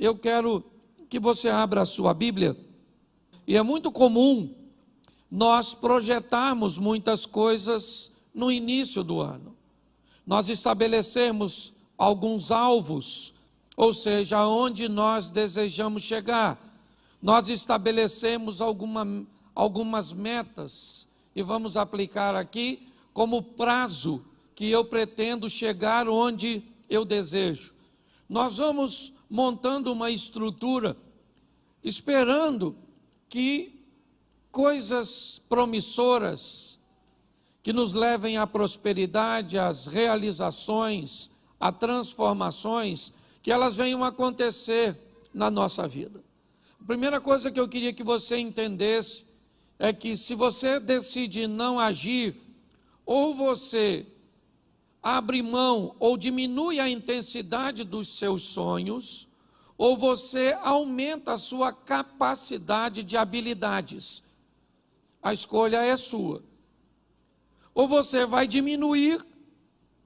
eu quero que você abra a sua Bíblia. E é muito comum nós projetarmos muitas coisas no início do ano. Nós estabelecemos alguns alvos, ou seja, aonde nós desejamos chegar. Nós estabelecemos algumas metas e vamos aplicar aqui como prazo que eu pretendo chegar onde eu desejo. Nós vamos montando uma estrutura, esperando que coisas promissoras, que nos levem à prosperidade, às realizações, a transformações, que elas venham acontecer na nossa vida. A primeira coisa que eu queria que você entendesse é que se você decide não agir, ou você abre mão ou diminui a intensidade dos seus sonhos, ou você aumenta a sua capacidade de habilidades. A escolha é sua. Ou você vai diminuir,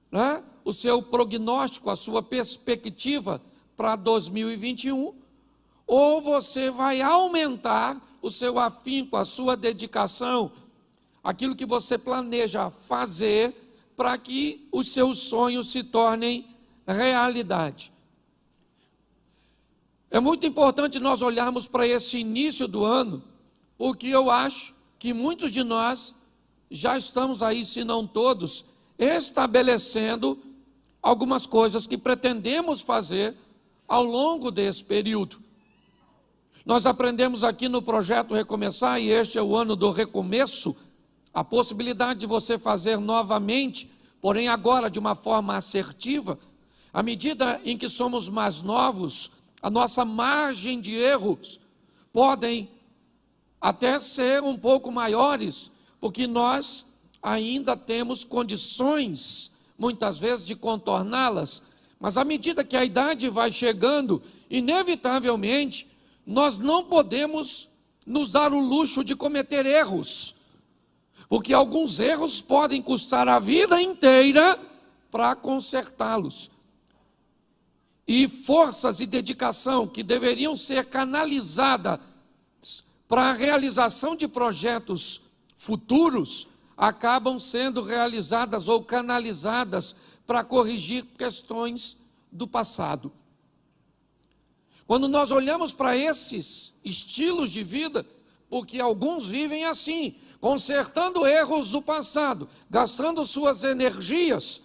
né, o seu prognóstico, a sua perspectiva para 2021, ou você vai aumentar o seu afinco, a sua dedicação, aquilo que você planeja fazer para que os seus sonhos se tornem realidade. É muito importante nós olharmos para esse início do ano, porque eu acho que muitos de nós já estamos aí, se não todos, estabelecendo algumas coisas que pretendemos fazer ao longo desse período. Nós aprendemos aqui no projeto Recomeçar, e este é o ano do recomeço, a possibilidade de você fazer novamente, porém agora de uma forma assertiva. À medida em que somos mais novos, a nossa margem de erros podem até ser um pouco maiores, porque nós ainda temos condições, muitas vezes, de contorná-las, mas à medida que a idade vai chegando, inevitavelmente, nós não podemos nos dar o luxo de cometer erros, porque alguns erros podem custar a vida inteira para consertá-los. E forças e dedicação que deveriam ser canalizadas para a realização de projetos futuros, acabam sendo realizadas ou canalizadas para corrigir questões do passado. Quando nós olhamos para esses estilos de vida, porque alguns vivem assim, consertando erros do passado, gastando suas energias,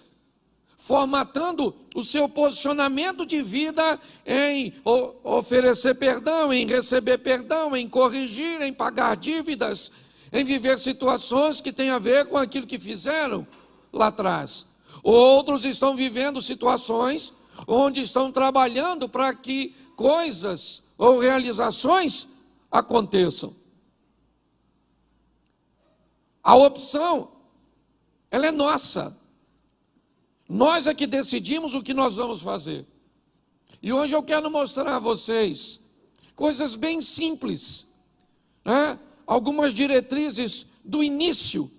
formatando o seu posicionamento de vida em oferecer perdão, em receber perdão, em corrigir, em pagar dívidas, em viver situações que têm a ver com aquilo que fizeram lá atrás. Outros estão vivendo situações onde estão trabalhando para que coisas ou realizações aconteçam. A opção, ela é nossa. Nós é que decidimos o que nós vamos fazer. E hoje eu quero mostrar a vocês coisas bem simples, né? Algumas diretrizes do início,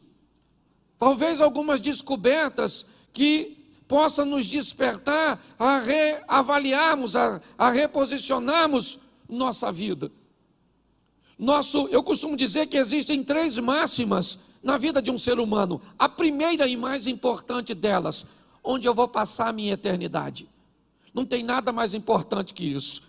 talvez algumas descobertas que possam nos despertar a reavaliarmos, a reposicionarmos nossa vida. Eu costumo dizer que existem 3 máximas na vida de um ser humano. A primeira e mais importante delas: onde eu vou passar a minha eternidade. Não tem nada mais importante que isso.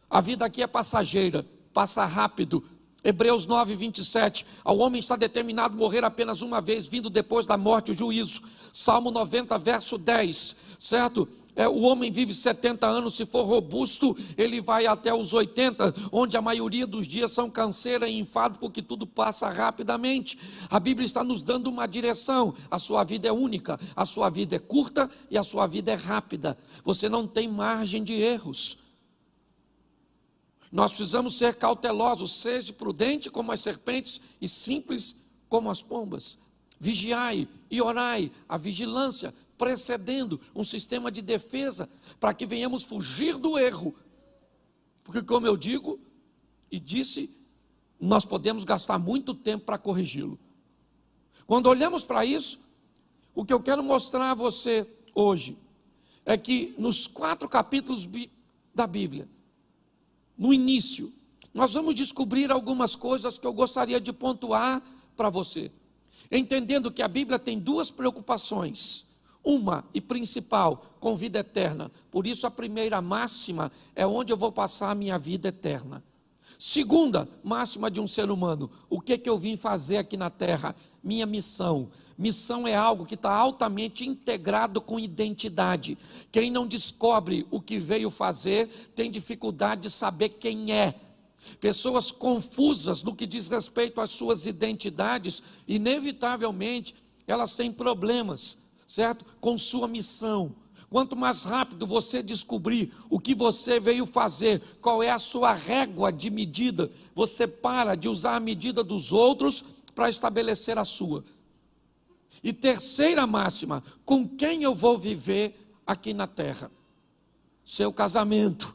A vida aqui é passageira, passa rápido. Hebreus 9, 27, ao homem está determinado morrer apenas uma vez, vindo depois da morte o juízo. Salmo 90, verso 10, certo? O homem vive 70 anos, se for robusto, ele vai até os 80, onde a maioria dos dias são canseira e enfado, porque tudo passa rapidamente. A Bíblia está nos dando uma direção: a sua vida é única, a sua vida é curta e a sua vida é rápida. Você não tem margem de erros. Nós precisamos ser cautelosos, seja prudente como as serpentes e simples como as pombas. Vigiai e orai, a vigilância precedendo um sistema de defesa, para que venhamos fugir do erro. Porque, como eu digo e disse, nós podemos gastar muito tempo para corrigi-lo. Quando olhamos para isso, o que eu quero mostrar a você hoje é que nos 4 capítulos da Bíblia, no início, nós vamos descobrir algumas coisas que eu gostaria de pontuar para você. Entendendo que a Bíblia tem duas preocupações. Uma e principal, com vida eterna. Por isso a primeira máxima é onde eu vou passar a minha vida eterna. Segunda máxima de um ser humano, o que eu vim fazer aqui na terra? Minha missão. Missão é algo que está altamente integrado com identidade. Quem não descobre o que veio fazer, tem dificuldade de saber quem é. Pessoas confusas no que diz respeito às suas identidades, inevitavelmente, elas têm problemas, certo? Com sua missão. Quanto mais rápido você descobrir o que você veio fazer, qual é a sua régua de medida, você para de usar a medida dos outros para estabelecer a sua. E terceira máxima, com quem eu vou viver aqui na terra? Seu casamento.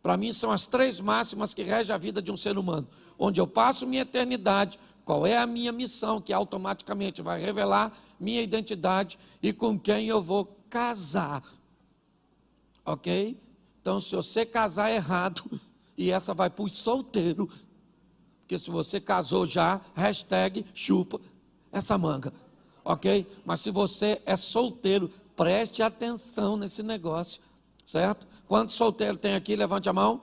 Para mim são as três máximas que regem a vida de um ser humano. Onde eu passo minha eternidade, qual é a minha missão, que automaticamente vai revelar minha identidade, e com quem eu vou casar. Ok? Então, se você casar errado, e essa vai para os solteiros, porque se você casou já, hashtag chupa essa manga. Ok? Mas se você é solteiro, preste atenção nesse negócio. Certo? Quantos solteiros tem aqui? Levante a mão.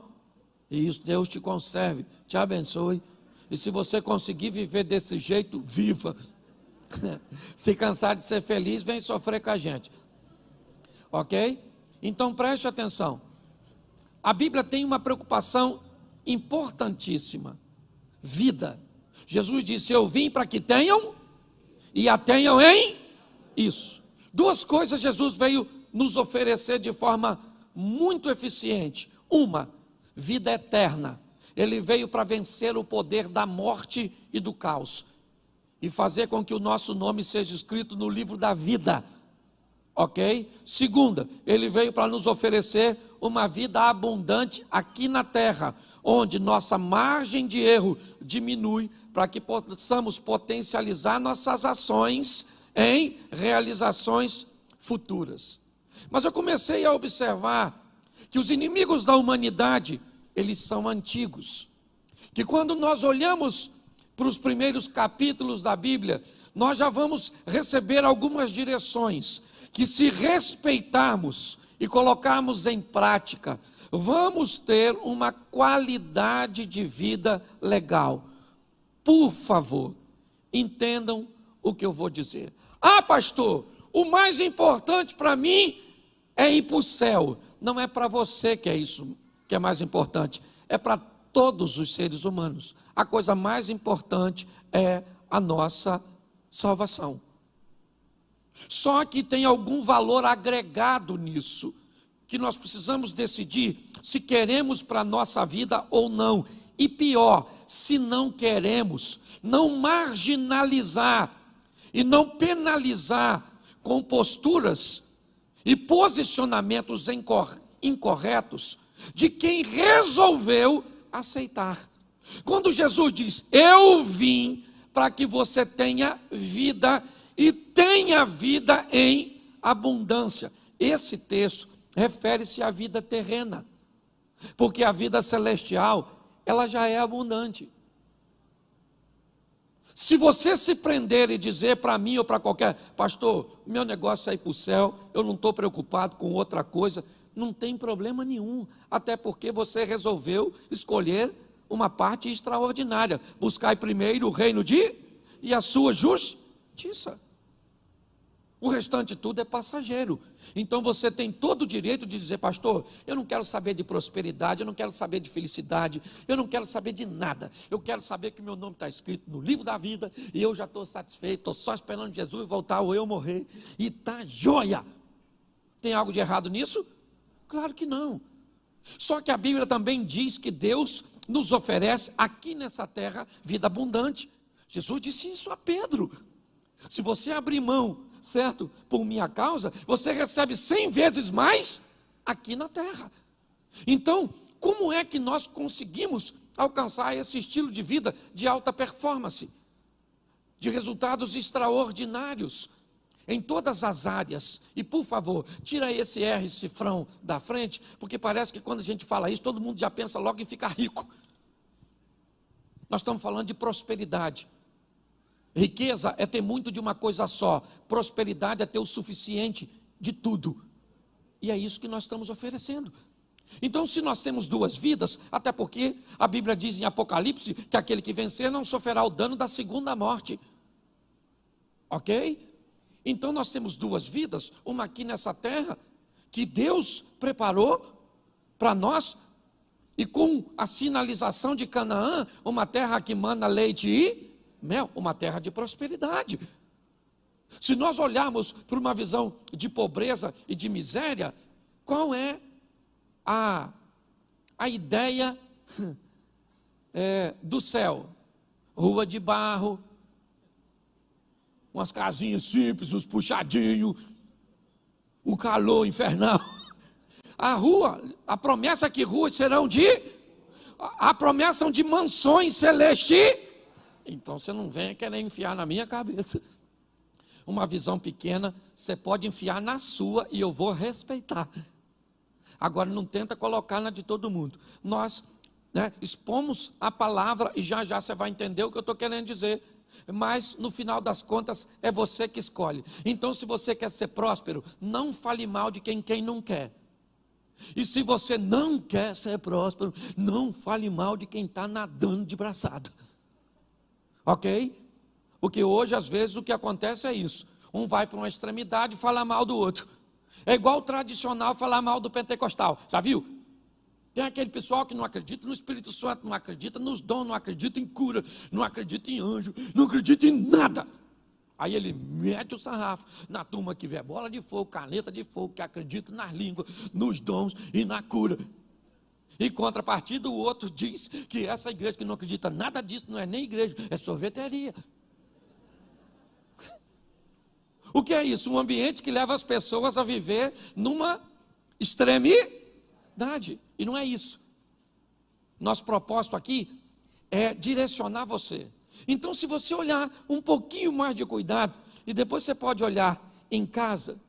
Isso, Deus te conserve, te abençoe. E se você conseguir viver desse jeito, viva. Se cansar de ser feliz, vem sofrer com a gente. Ok? Então preste atenção. A Bíblia tem uma preocupação importantíssima. Vida. Jesus disse, eu vim para que tenham e a tenham em isso. Duas coisas Jesus veio nos oferecer de forma muito eficiente. Uma, vida eterna. Ele veio para vencer o poder da morte e do caos e fazer com que o nosso nome seja escrito no livro da vida. Ok? Segunda, ele veio para nos oferecer uma vida abundante aqui na terra, onde nossa margem de erro diminui, para que possamos potencializar nossas ações em realizações futuras. Mas eu comecei a observar que os inimigos da humanidade, eles são antigos. Que quando nós olhamos para os primeiros capítulos da Bíblia, nós já vamos receber algumas direções, que se respeitarmos e colocarmos em prática, vamos ter uma qualidade de vida legal. Por favor, entendam o que eu vou dizer. Ah, pastor, o mais importante para mim é ir para o céu. Não é para você que é isso que é mais importante, é para todos os seres humanos. A coisa mais importante é a nossa salvação. Só que tem algum valor agregado nisso, que nós precisamos decidir se queremos para a nossa vida ou não. E pior, se não queremos, não marginalizar e não penalizar com posturas e posicionamentos incorretos de quem resolveu aceitar. Quando Jesus diz, eu vim para que você tenha vida e tenha vida em abundância. Esse texto refere-se à vida terrena, porque a vida celestial, ela já é abundante. Se você se prender e dizer para mim ou para qualquer, pastor, meu negócio é ir para o céu, eu não estou preocupado com outra coisa, não tem problema nenhum, até porque você resolveu escolher uma parte extraordinária, buscar primeiro o reino e a sua justiça. O restante tudo é passageiro. Então você tem todo o direito de dizer, pastor, eu não quero saber de prosperidade, eu não quero saber de felicidade, eu não quero saber de nada. Eu quero saber que meu nome está escrito no livro da vida e eu já estou satisfeito, estou só esperando Jesus voltar ou eu morrer. E está joia. Tem algo de errado nisso? Claro que não. Só que a Bíblia também diz que Deus nos oferece aqui nessa terra vida abundante. Jesus disse isso a Pedro. Se você abrir mão, certo, por minha causa, você recebe 100 vezes mais aqui na terra. Então, como é que nós conseguimos alcançar esse estilo de vida de alta performance, de resultados extraordinários? em todas as áreas. E por favor, tira esse R cifrão da frente, porque parece que quando a gente fala isso, todo mundo já pensa logo em ficar rico. Nós estamos falando de prosperidade. Riqueza é ter muito de uma coisa só. Prosperidade é ter o suficiente de tudo. E é isso que nós estamos oferecendo. Então, se nós temos duas vidas, até porque a Bíblia diz em Apocalipse que aquele que vencer não sofrerá o dano da segunda morte. Ok? Então nós temos duas vidas, uma aqui nessa terra, que Deus preparou para nós, e com a sinalização de Canaã, uma terra que mana leite e mel, uma terra de prosperidade. Se nós olharmos para uma visão de pobreza e de miséria, qual é a ideia do céu? Rua de barro, umas casinhas simples, uns puxadinhos, um calor infernal. A promessa é que ruas serão a promessa são de mansões celestes. Então você não venha querer enfiar na minha cabeça. Uma visão pequena, você pode enfiar na sua e eu vou respeitar. Agora não tenta colocar na de todo mundo. Nós expomos a palavra e já já você vai entender o que eu estou querendo dizer. Mas no final das contas é você que escolhe. Então, se você quer ser próspero, não fale mal de quem não quer. E se você não quer ser próspero, não fale mal de quem está nadando de braçada. Ok? Porque hoje, às vezes, o que acontece é isso. Um vai para uma extremidade e fala mal do outro. É igual o tradicional falar mal do pentecostal. Já viu? Tem aquele pessoal que não acredita no Espírito Santo, não acredita nos dons, não acredita em cura, não acredita em anjo, não acredita em nada. Aí ele mete o sarrafo na turma que vê bola de fogo, caneta de fogo, que acredita nas línguas, nos dons e na cura. E contrapartida, o outro diz que essa igreja que não acredita nada disso não é nem igreja, é sorveteria. O que é isso? Um ambiente que leva as pessoas a viver numa extremidade. E não é isso. Nosso propósito aqui é direcionar você. Então, se você olhar um pouquinho mais de cuidado, e depois você pode olhar em casa,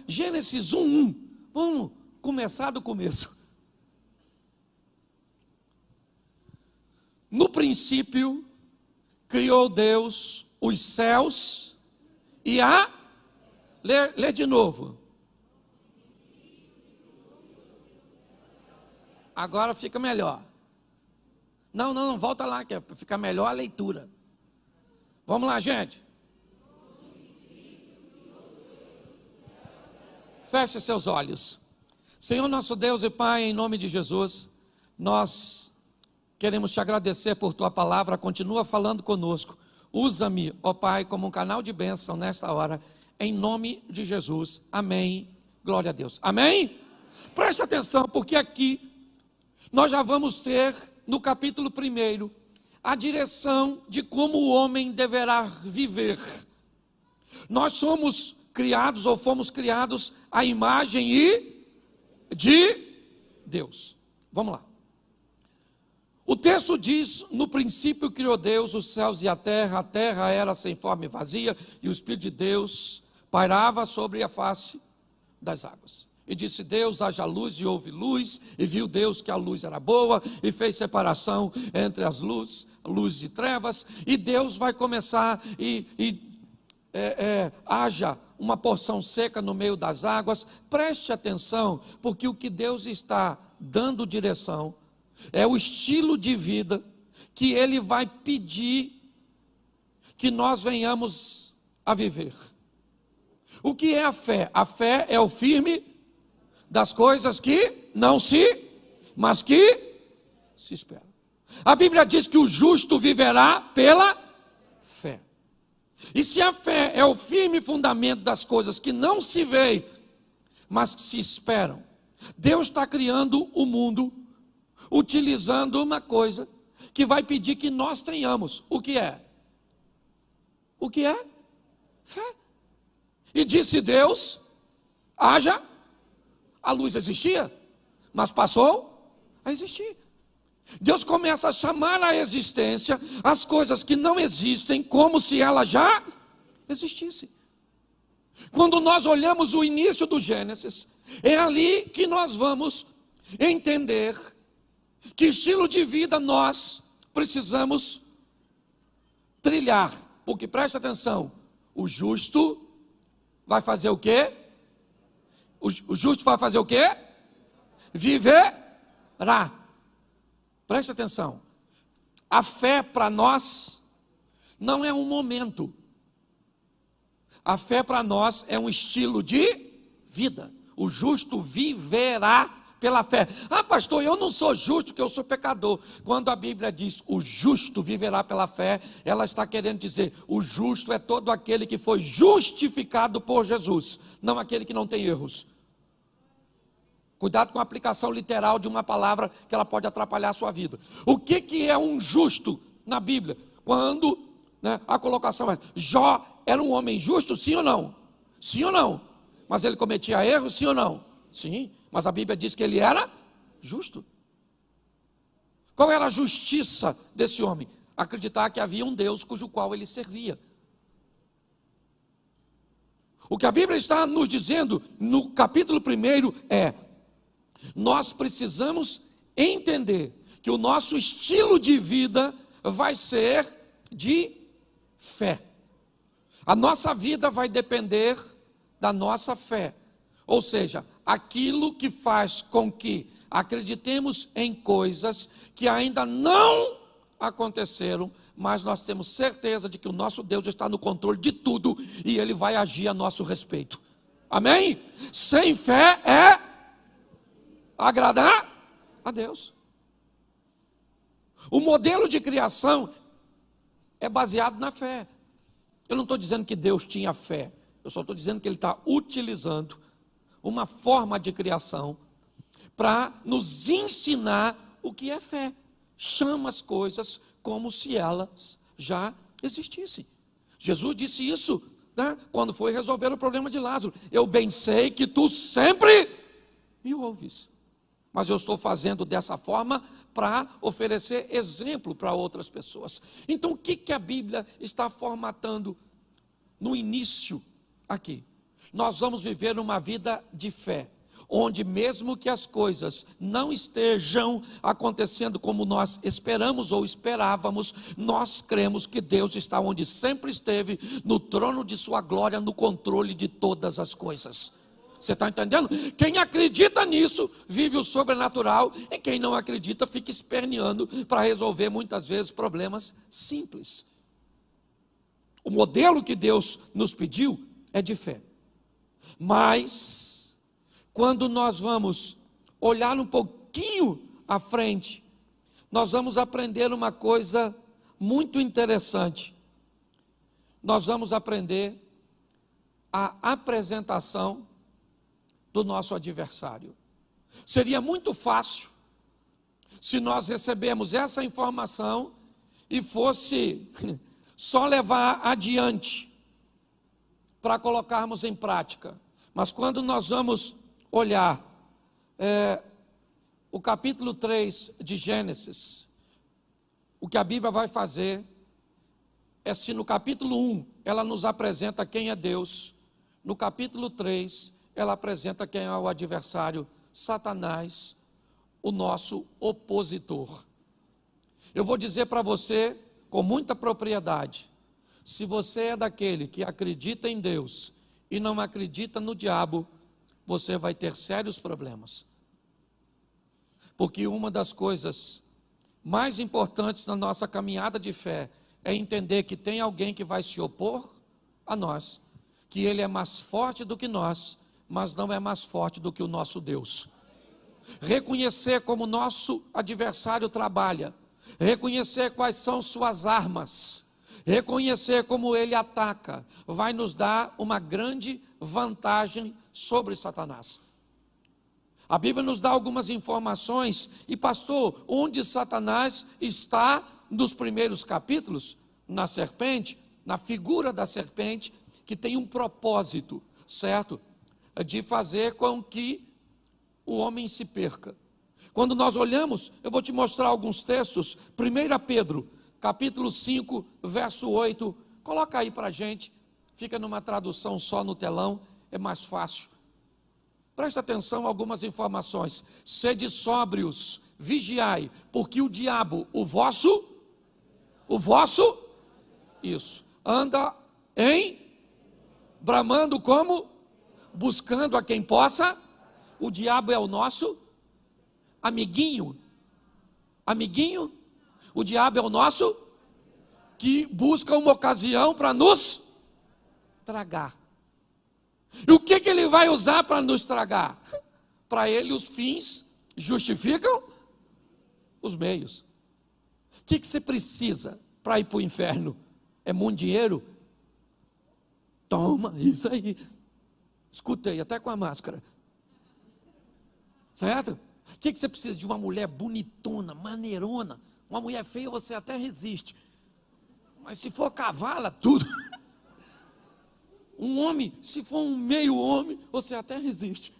Gênesis 1:1. Vamos começar do começo. No princípio, criou Deus os céus e a... Lê de novo. Agora fica melhor. Não, volta lá, que é para ficar melhor a leitura. Vamos lá, gente. Feche seus olhos. Senhor nosso Deus e Pai, em nome de Jesus, nós queremos te agradecer por tua palavra, continua falando conosco. Usa-me, ó Pai, como um canal de bênção nesta hora, em nome de Jesus. Amém. Glória a Deus. Amém? Preste atenção, porque aqui nós já vamos ter, no capítulo 1, a direção de como o homem deverá viver. Nós somos criados, ou fomos criados, à imagem de Deus. Vamos lá. O texto diz: no princípio criou Deus os céus e a terra era sem forma e vazia, e o Espírito de Deus pairava sobre a face das águas. E disse Deus: haja luz, e houve luz, e viu Deus que a luz era boa, e fez separação entre as luz e trevas, e Deus vai começar, haja uma porção seca no meio das águas. Preste atenção, porque o que Deus está dando direção é o estilo de vida que Ele vai pedir que nós venhamos a viver. O que é a fé? A fé é o firme das coisas que não mas que se esperam. A Bíblia diz que o justo viverá pela fé. E se a fé é o firme fundamento das coisas que não se veem, mas que se esperam, Deus está criando o mundo utilizando uma coisa que vai pedir que nós tenhamos. O que é? O que é? Fé. E disse Deus: haja. A luz existia, mas passou a existir. Deus começa a chamar à existência as coisas que não existem como se ela já existisse. Quando nós olhamos o início do Gênesis, é ali que nós vamos entender que estilo de vida nós precisamos trilhar. Porque preste atenção, o justo vai fazer o quê? O justo vai fazer o quê? Viverá. Preste atenção. A fé para nós não é um momento. A fé para nós é um estilo de vida. O justo viverá pela fé. Ah, pastor, eu não sou justo porque eu sou pecador. Quando a Bíblia diz o justo viverá pela fé, ela está querendo dizer o justo é todo aquele que foi justificado por Jesus, não aquele que não tem erros. Cuidado com a aplicação literal de uma palavra que ela pode atrapalhar a sua vida. O que é um justo na Bíblia? Quando a colocação é: Jó era um homem justo, sim ou não? Sim ou não? Mas ele cometia erros, sim ou não? Sim, mas a Bíblia diz que ele era justo. Qual era a justiça desse homem? Acreditar que havia um Deus cujo qual ele servia. O que a Bíblia está nos dizendo no capítulo 1 é: nós precisamos entender que o nosso estilo de vida vai ser de fé. A nossa vida vai depender da nossa fé. Ou seja, aquilo que faz com que acreditemos em coisas que ainda não aconteceram, mas nós temos certeza de que o nosso Deus está no controle de tudo e Ele vai agir a nosso respeito. Amém? Sem fé é agradar a Deus. O modelo de criação é baseado na fé. Eu não estou dizendo que Deus tinha fé, eu só estou dizendo que Ele está utilizando uma forma de criação para nos ensinar o que é fé. Chama as coisas como se elas já existissem. Jesus disse isso, quando foi resolver o problema de Lázaro: eu bem sei que tu sempre me ouves, mas eu estou fazendo dessa forma para oferecer exemplo para outras pessoas. Então o que a Bíblia está formatando no início aqui? Nós vamos viver uma vida de fé, onde mesmo que as coisas não estejam acontecendo como nós esperamos ou esperávamos, nós cremos que Deus está onde sempre esteve, no trono de sua glória, no controle de todas as coisas. Você está entendendo? Quem acredita nisso vive o sobrenatural, e quem não acredita fica esperneando para resolver muitas vezes problemas simples. O modelo que Deus nos pediu é de fé. Mas quando nós vamos olhar um pouquinho à frente, nós vamos aprender uma coisa muito interessante. Nós vamos aprender a apresentação do nosso adversário. Seria muito fácil se nós recebemos essa informação e fosse só levar adiante para colocarmos em prática. Mas quando nós vamos olhar o capítulo 3 de Gênesis, o que a Bíblia vai fazer é, se no capítulo 1 ela nos apresenta quem é Deus, no capítulo 3 ela apresenta quem é o adversário, Satanás, o nosso opositor. Eu vou dizer para você com muita propriedade: se você é daquele que acredita em Deus e não acredita no diabo, você vai ter sérios problemas. Porque uma das coisas mais importantes na nossa caminhada de fé é entender que tem alguém que vai se opor a nós, que ele é mais forte do que nós, mas não é mais forte do que o nosso Deus. Reconhecer como nosso adversário trabalha, reconhecer quais são suas armas, reconhecer como ele ataca, vai nos dar uma grande vantagem sobre Satanás. A Bíblia nos dá algumas informações, e pastor, onde Satanás está nos primeiros capítulos? Na serpente, na figura da serpente, que tem um propósito, certo? De fazer com que o homem se perca. Quando nós olhamos, eu vou te mostrar alguns textos. 1 Pedro, capítulo 5, verso 8, coloca aí para a gente. fica numa tradução só no telão, é mais fácil. Presta atenção a algumas informações. Sede sóbrios, vigiai, porque o diabo, o vosso, isso, anda bramando como? Buscando a quem possa. O diabo é o nosso amiguinho. Amiguinho? O diabo é o nosso que busca uma ocasião para nos tragar. E o que ele vai usar para nos tragar? Para ele os fins justificam os meios. O que você precisa para ir para o inferno? É muito dinheiro? Toma, isso aí. Escutei, até com a máscara. Certo? O que você precisa? De uma mulher bonitona, maneirona. Uma mulher feia você até resiste. Mas se for cavala, tudo. Um homem, se for um meio homem, você até resiste.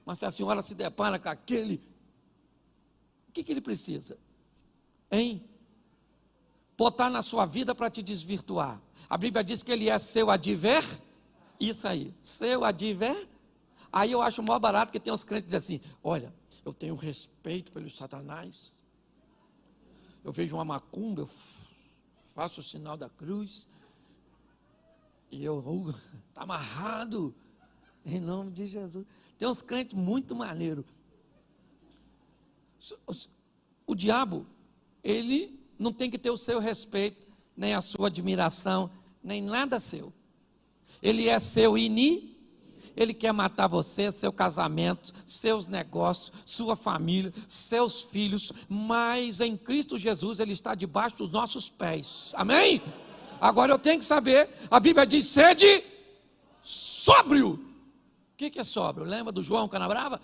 Mas se a senhora se depara com aquele, o que ele precisa? Botar na sua vida para te desvirtuar. A Bíblia diz que ele é seu isso aí, seu Aí eu acho maior barato que tem uns crentes que dizem assim, olha, eu tenho respeito pelo Satanás, eu vejo uma macumba, eu faço o sinal da cruz, e eu, está amarrado, em nome de Jesus. Tem uns crentes muito maneiros. O diabo, ele não tem que ter o seu respeito, nem a sua admiração, nem nada seu. Ele é seu ele quer matar você, seu casamento, seus negócios, sua família, seus filhos, mas em Cristo Jesus ele está debaixo dos nossos pés. Amém? Agora eu tenho que saber, a Bíblia diz, sede sóbrio. O que é sóbrio? Lembra do João Canabrava?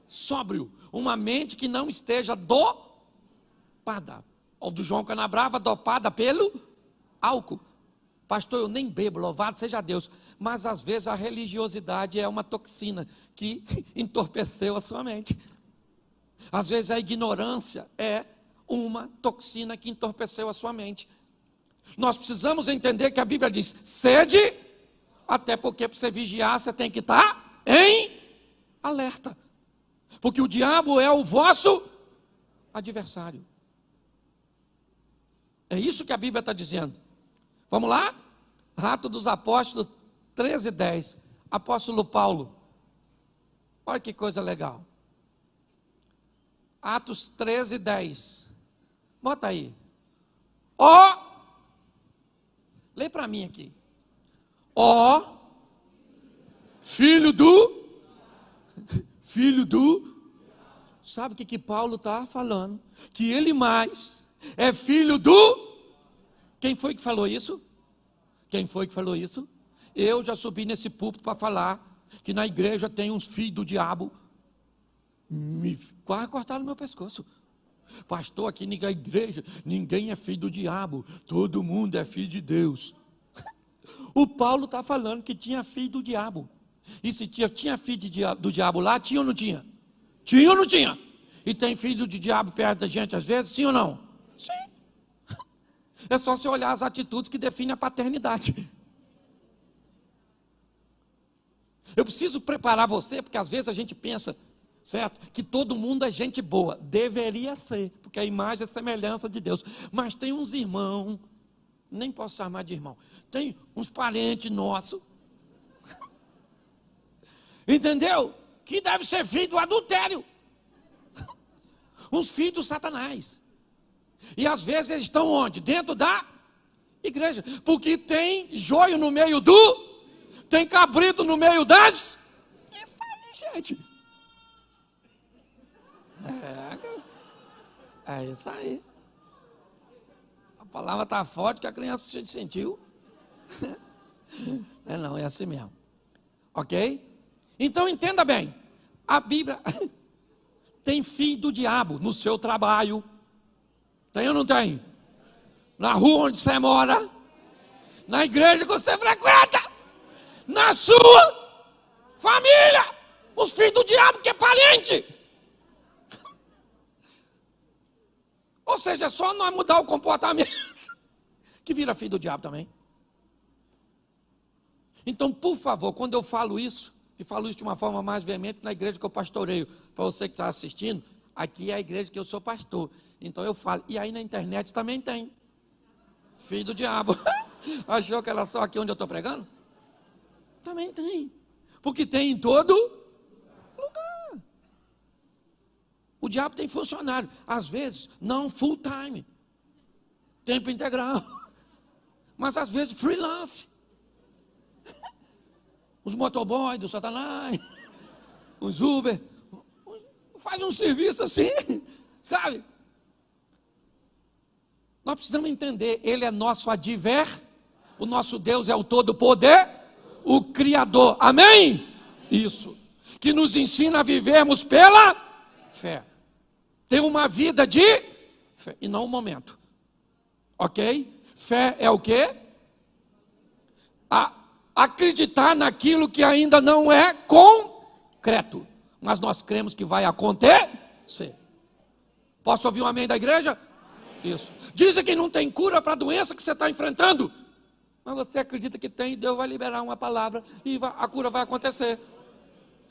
Sóbrio, uma mente que não esteja dopada. Ou do João Canabrava, dopada pelo álcool. Pastor, eu nem bebo, louvado seja Deus. Mas às vezes a religiosidade é uma toxina que entorpeceu a sua mente. Às vezes a ignorância é uma toxina que entorpeceu a sua mente. Nós precisamos entender que a Bíblia diz, sede, até porque para você vigiar você tem que estar em alerta. Porque o diabo é o vosso adversário. É isso que a Bíblia está dizendo. Vamos lá? Atos dos Apóstolos 13:10. Apóstolo Paulo. Olha que coisa legal. Atos 13:10. Bota aí. Lê para mim aqui. Filho do. Sabe o que Paulo está falando? Que ele mais é filho do. Quem foi que falou isso? Eu já subi nesse púlpito para falar que na igreja tem uns filhos do diabo. Quase cortaram meu pescoço. Pastor, aqui na igreja ninguém é filho do diabo, todo mundo é filho de Deus. O Paulo está falando que tinha filho do diabo. E se tinha filho do diabo lá, tinha ou não tinha? Tinha ou não tinha? E tem filho do diabo perto da gente às vezes, sim ou não? Sim. É só você olhar as atitudes que definem a paternidade. Eu preciso preparar você, porque às vezes a gente pensa, certo? Que todo mundo é gente boa. Deveria ser, porque a imagem é a semelhança de Deus. Mas tem uns irmãos, nem posso chamar de irmão, tem uns parentes nossos, entendeu? Que deve ser filho do adultério. Uns filhos do Satanás. E às vezes eles estão onde? Dentro da igreja. Porque tem joio no meio tem cabrito no meio das. Isso aí, gente. É isso aí. A palavra está forte que a criança se sentiu. Não, é assim mesmo. Ok? Então entenda bem. A Bíblia tem filho do diabo no seu trabalho. Tem ou não tem? Na rua onde você mora, na igreja que você frequenta, na sua família, os filhos do diabo que é parente. Ou seja, é só nós mudar o comportamento que vira filho do diabo também. Então, por favor, quando eu falo isso, e falo isso de uma forma mais veemente na igreja que eu pastoreio, para você que está assistindo, aqui é a igreja que eu sou pastor. Então eu falo, e aí na internet também tem. Filho do diabo. Achou que era só aqui onde eu estou pregando? Também tem. Porque tem em todo lugar. O diabo tem funcionário. Às vezes, não full time. Tempo integral. Mas às vezes freelance. Os motoboys do Satanás. Os Uber. Faz um serviço assim. Sabe? Nós precisamos entender, Ele é nosso o nosso Deus é o Todo-Poder, o Criador, amém? Isso, que nos ensina a vivermos pela fé, ter uma vida de fé, e não um momento, ok? Fé é o quê? Acreditar naquilo que ainda não é concreto, mas nós cremos que vai acontecer. Posso ouvir um amém da igreja? Isso. Dizem que não tem cura para a doença que você está enfrentando, mas você acredita que tem, Deus vai liberar uma palavra e a cura vai acontecer.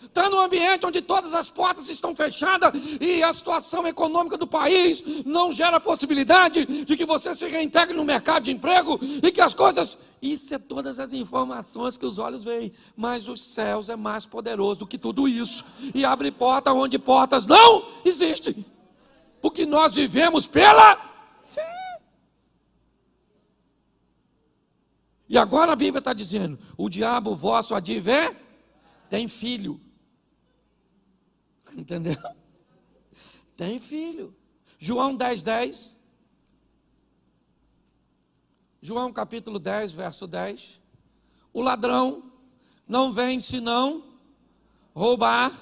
Está num ambiente onde todas as portas estão fechadas e a situação econômica do país não gera possibilidade de que você se reintegre no mercado de emprego e que as coisas... Isso é todas as informações que os olhos veem, mas os céus é mais poderoso do que tudo isso e abre porta onde portas não existem, porque nós vivemos pela fé. E agora a Bíblia está dizendo, o diabo vosso adver tem filho. Entendeu? Tem filho. João 10:10. João capítulo 10, verso 10. O ladrão não vem senão roubar,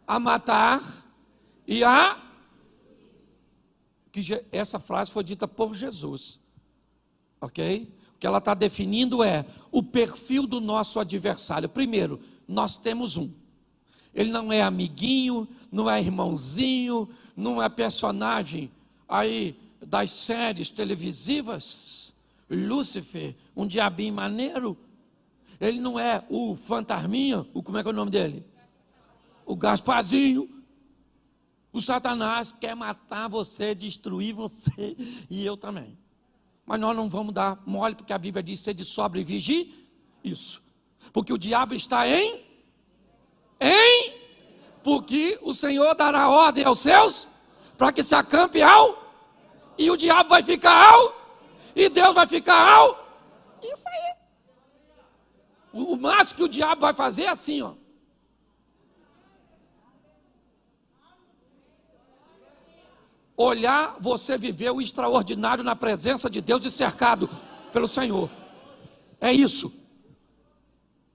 a matar e a... que essa frase foi dita por Jesus, ok? O que ela está definindo é o perfil do nosso adversário. Primeiro, nós temos um. Ele não é amiguinho, não é irmãozinho, não é personagem aí das séries televisivas, Lúcifer, um diabinho maneiro. Ele não é o fantasminha, como é que é o nome dele? O Gasparzinho. O Satanás quer matar você, destruir você, e eu também. Mas nós não vamos dar mole, porque a Bíblia diz ser de sóbrio e vigie. Isso. Porque o diabo está porque o Senhor dará ordem aos seus, para que se acampe e o diabo vai ficar e Deus vai ficar Isso aí. O máximo que o diabo vai fazer é assim, ó. Olhar você viver o extraordinário na presença de Deus e cercado pelo Senhor. É isso.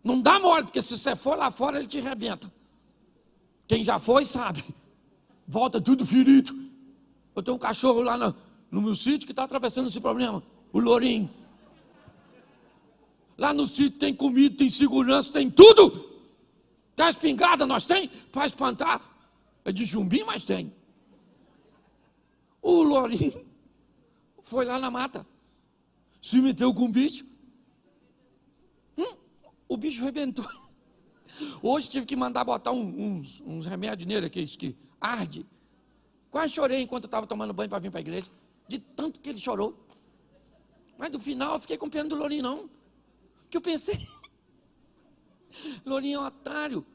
Não dá mole, porque se você for lá fora, ele te arrebenta. Quem já foi sabe. Volta tudo ferido. Eu tenho um cachorro lá no meu sítio que está atravessando esse problema. O lourinho. Lá no sítio tem comida, tem segurança, tem tudo. Tem a espingarda, nós tem, para espantar. É de chumbim, mas tem. O lourinho foi lá na mata. Se meteu com o bicho. O bicho arrebentou. Hoje tive que mandar botar uns remédios nele aqui, que arde. Quase chorei enquanto eu estava tomando banho para vir para a igreja. De tanto que ele chorou. Mas no final eu fiquei com pena do lourinho não. Porque eu pensei, lourinho é um otário.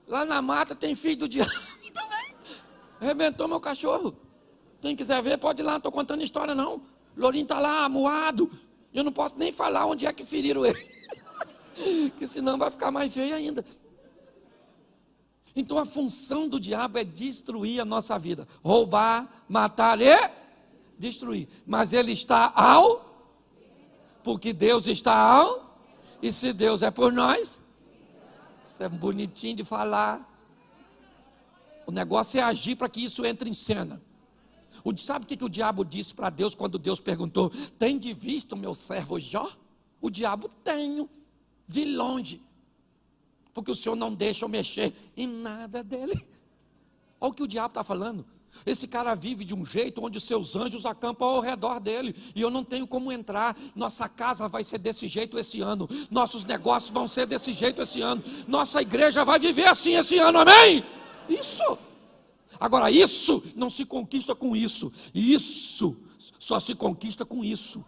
Lá na mata tem filho do diabo. Arrebentou meu cachorro. Quem quiser ver, pode ir lá, não estou contando história não. Lourinho está lá, amuado. Eu não posso nem falar onde é que feriram ele. Que senão vai ficar mais feio ainda. Então a função do diabo é destruir a nossa vida. Roubar, matar e destruir. Mas ele está porque Deus está e se Deus é por nós, isso é bonitinho de falar. O negócio é agir para que isso entre em cena. Sabe o que o diabo disse para Deus quando Deus perguntou: tem de vista o meu servo Jó? O diabo: tenho, de longe, porque o Senhor não deixa eu mexer em nada dele. Olha o que o diabo está falando. Esse cara vive de um jeito onde seus anjos acampam ao redor dele, e eu não tenho como entrar. Nossa casa vai ser desse jeito esse ano, nossos negócios vão ser desse jeito esse ano, nossa igreja vai viver assim esse ano, amém? Isso. Agora, isso não se conquista com isso, isso só se conquista com isso.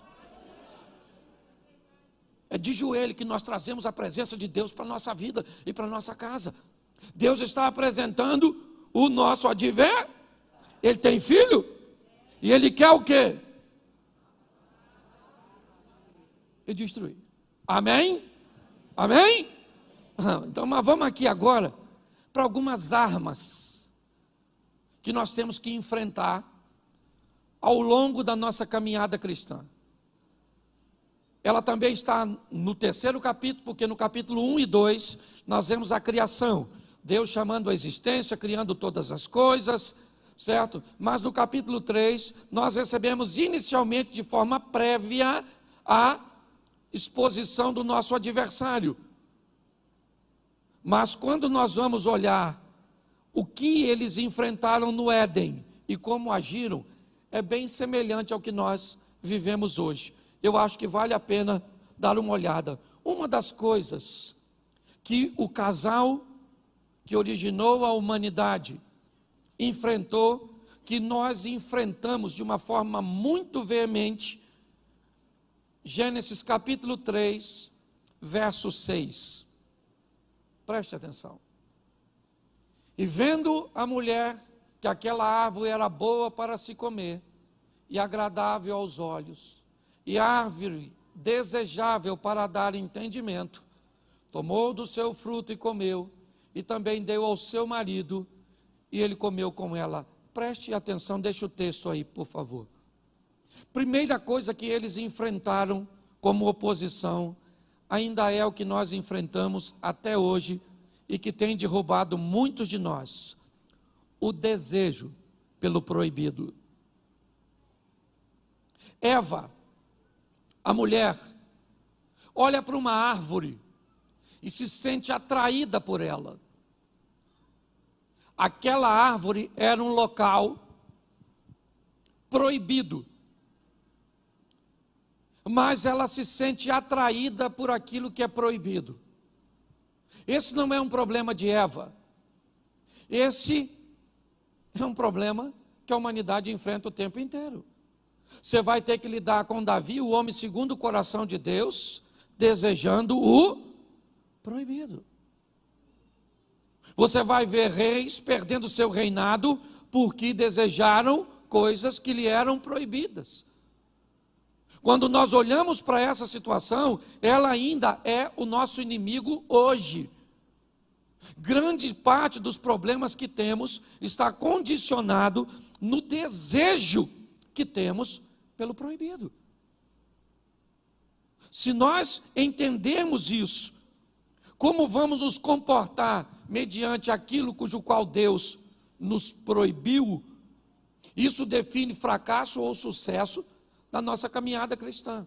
É de joelho que nós trazemos a presença de Deus para a nossa vida e para a nossa casa. Deus está apresentando o nosso adversário. Ele tem filho? E ele quer o quê? E destruir. Amém? Amém? Então, mas vamos aqui agora para algumas armas que nós temos que enfrentar ao longo da nossa caminhada cristã. Ela também está no terceiro capítulo, porque no capítulo 1 e 2 nós vemos a criação. Deus chamando a existência, criando todas as coisas, certo? Mas no capítulo 3 nós recebemos inicialmente de forma prévia a exposição do nosso adversário. Mas quando nós vamos olhar o que eles enfrentaram no Éden e como agiram, é bem semelhante ao que nós vivemos hoje. Eu acho que vale a pena dar uma olhada. Uma das coisas que o casal que originou a humanidade enfrentou, que nós enfrentamos de uma forma muito veemente, Gênesis capítulo 3, verso 6. Preste atenção. E vendo a mulher que aquela árvore era boa para se comer, e agradável aos olhos, e árvore desejável para dar entendimento, tomou do seu fruto e comeu, e também deu ao seu marido, e ele comeu com ela. Preste atenção, deixa o texto aí, por favor. Primeira coisa que eles enfrentaram como oposição, ainda é o que nós enfrentamos até hoje, e que tem derrubado muitos de nós: o desejo pelo proibido. Eva, a mulher, olha para uma árvore e se sente atraída por ela. Aquela árvore era um local proibido, mas ela se sente atraída por aquilo que é proibido. Esse não é um problema de Eva, esse é um problema que a humanidade enfrenta o tempo inteiro. Você vai ter que lidar com Davi, o homem segundo o coração de Deus, desejando o proibido. Você vai ver reis perdendo seu reinado porque desejaram coisas que lhe eram proibidas. Quando nós olhamos para essa situação, ela ainda é o nosso inimigo hoje. Grande parte dos problemas que temos está condicionado no desejo que temos pelo proibido. Se nós entendermos isso, como vamos nos comportar mediante aquilo cujo qual Deus nos proibiu, isso define fracasso ou sucesso na nossa caminhada cristã.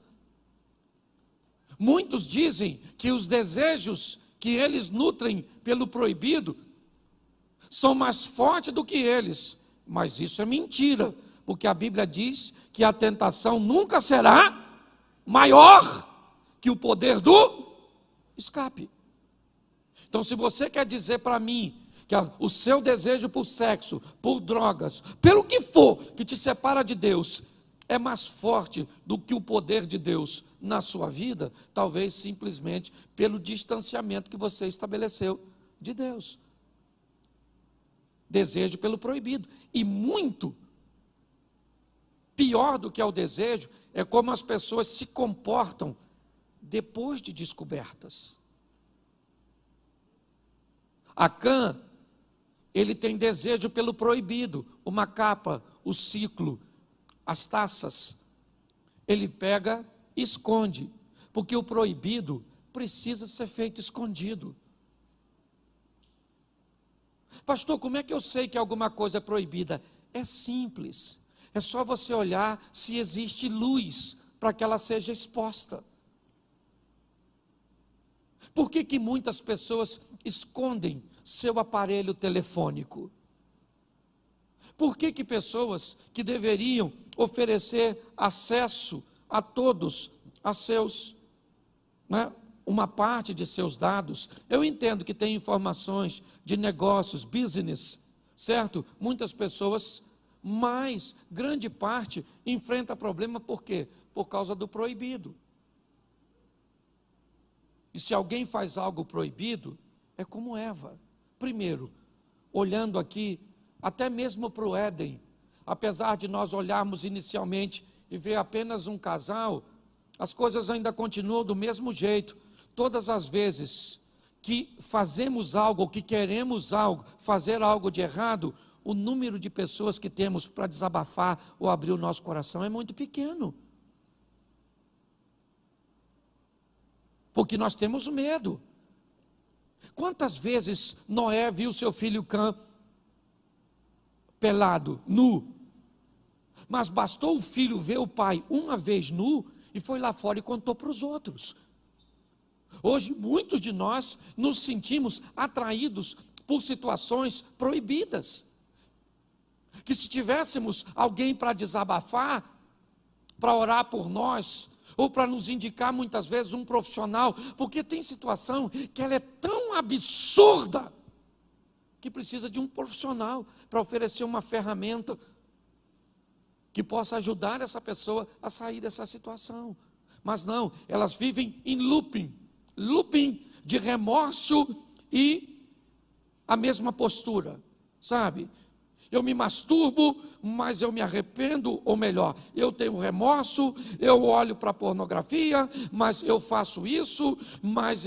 Muitos dizem que os desejos que eles nutrem pelo proibido são mais fortes do que eles, mas isso é mentira, porque a Bíblia diz que a tentação nunca será maior que o poder do escape. Então, se você quer dizer para mim que o seu desejo por sexo, por drogas, pelo que for que te separa de Deus, é mais forte do que o poder de Deus na sua vida, talvez simplesmente pelo distanciamento que você estabeleceu de Deus. Desejo pelo proibido. E muito pior do que é o desejo, é como as pessoas se comportam depois de descobertas. Acã, ele tem desejo pelo proibido, uma capa, o ciclo, as taças. Ele pega e esconde, porque o proibido precisa ser feito escondido. Pastor, como é que eu sei que alguma coisa é proibida? É simples, é só você olhar se existe luz para que ela seja exposta. Por que muitas pessoas escondem seu aparelho telefônico? Por que pessoas que deveriam oferecer acesso a todos, a seus, uma parte de seus dados? Eu entendo que tem informações de negócios, business, certo? Muitas pessoas, mas grande parte enfrenta problema por quê? Por causa do proibido. E se alguém faz algo proibido, é como Eva. Primeiro, olhando aqui, até mesmo para o Éden, apesar de nós olharmos inicialmente e ver apenas um casal, as coisas ainda continuam do mesmo jeito. Todas as vezes que fazemos algo, que queremos algo, fazer algo de errado, o número de pessoas que temos para desabafar ou abrir o nosso coração é muito pequeno. Porque nós temos medo. Quantas vezes Noé viu seu filho Cã pelado, nu? Mas bastou o filho ver o pai uma vez nu e foi lá fora e contou para os outros. Hoje, muitos de nós nos sentimos atraídos por situações proibidas. Que se tivéssemos alguém para desabafar, para orar por nós, ou para nos indicar muitas vezes um profissional, porque tem situação que ela é tão absurda, que precisa de um profissional para oferecer uma ferramenta que possa ajudar essa pessoa a sair dessa situação. Mas não, elas vivem em looping de remorso e a mesma postura, sabe? Eu me masturbo, mas eu me arrependo, ou melhor, eu tenho remorso, eu olho para a pornografia, mas eu faço isso, mas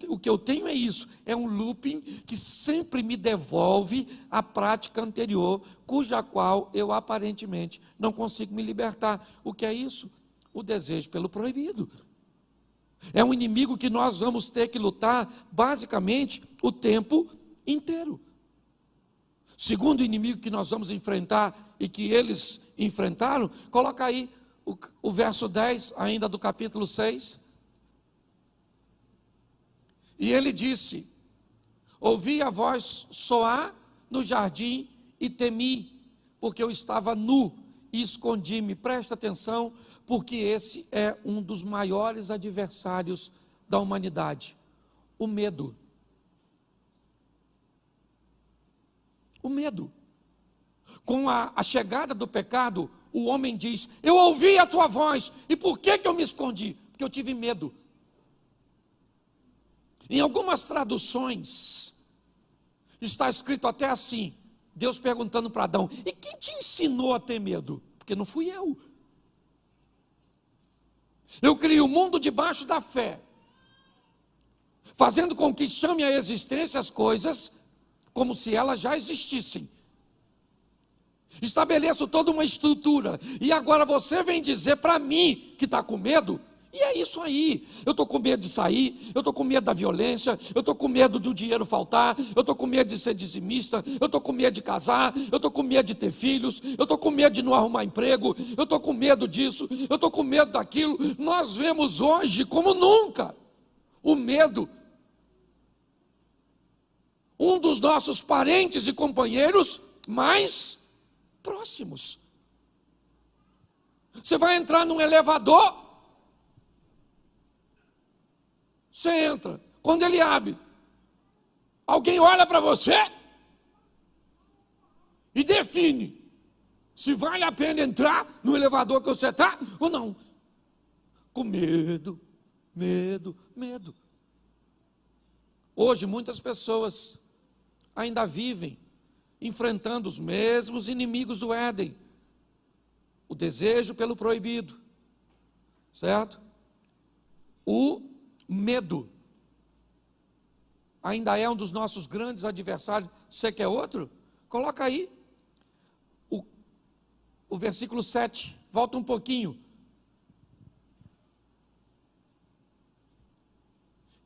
o que eu tenho é isso, é um looping que sempre me devolve a prática anterior, cuja qual eu aparentemente não consigo me libertar. O que é isso? O desejo pelo proibido. É um inimigo que nós vamos ter que lutar basicamente o tempo inteiro. Segundo inimigo que nós vamos enfrentar e que eles enfrentaram, coloca aí o verso 10, ainda do capítulo 6. E ele disse: ouvi a voz soar no jardim e temi, porque eu estava nu e escondi-me. Presta atenção, porque esse é um dos maiores adversários da humanidade, o medo. O medo. Com a chegada do pecado, o homem diz: eu ouvi a tua voz, e por que eu me escondi? Porque eu tive medo. Em algumas traduções, está escrito até assim, Deus perguntando para Adão: e quem te ensinou a ter medo? Porque não fui eu. Eu criei o mundo debaixo da fé, fazendo com que chame à existência as coisas como se elas já existissem. Estabeleço toda uma estrutura, e agora você vem dizer para mim que está com medo? E é isso aí. Eu estou com medo de sair, eu estou com medo da violência, eu estou com medo do dinheiro faltar, eu estou com medo de ser dizimista, eu estou com medo de casar, eu estou com medo de ter filhos, eu estou com medo de não arrumar emprego, eu estou com medo disso, eu estou com medo daquilo. Nós vemos hoje como nunca o medo. Um dos nossos parentes e companheiros mais próximos. Você vai entrar num elevador, você entra, quando ele abre, alguém olha para você e define se vale a pena entrar no elevador que você está ou não. Com medo, medo, medo. Hoje muitas pessoas ainda vivem enfrentando os mesmos inimigos do Éden. O desejo pelo proibido, certo? O medo ainda é um dos nossos grandes adversários. Você quer outro? Coloca aí o versículo 7, volta um pouquinho.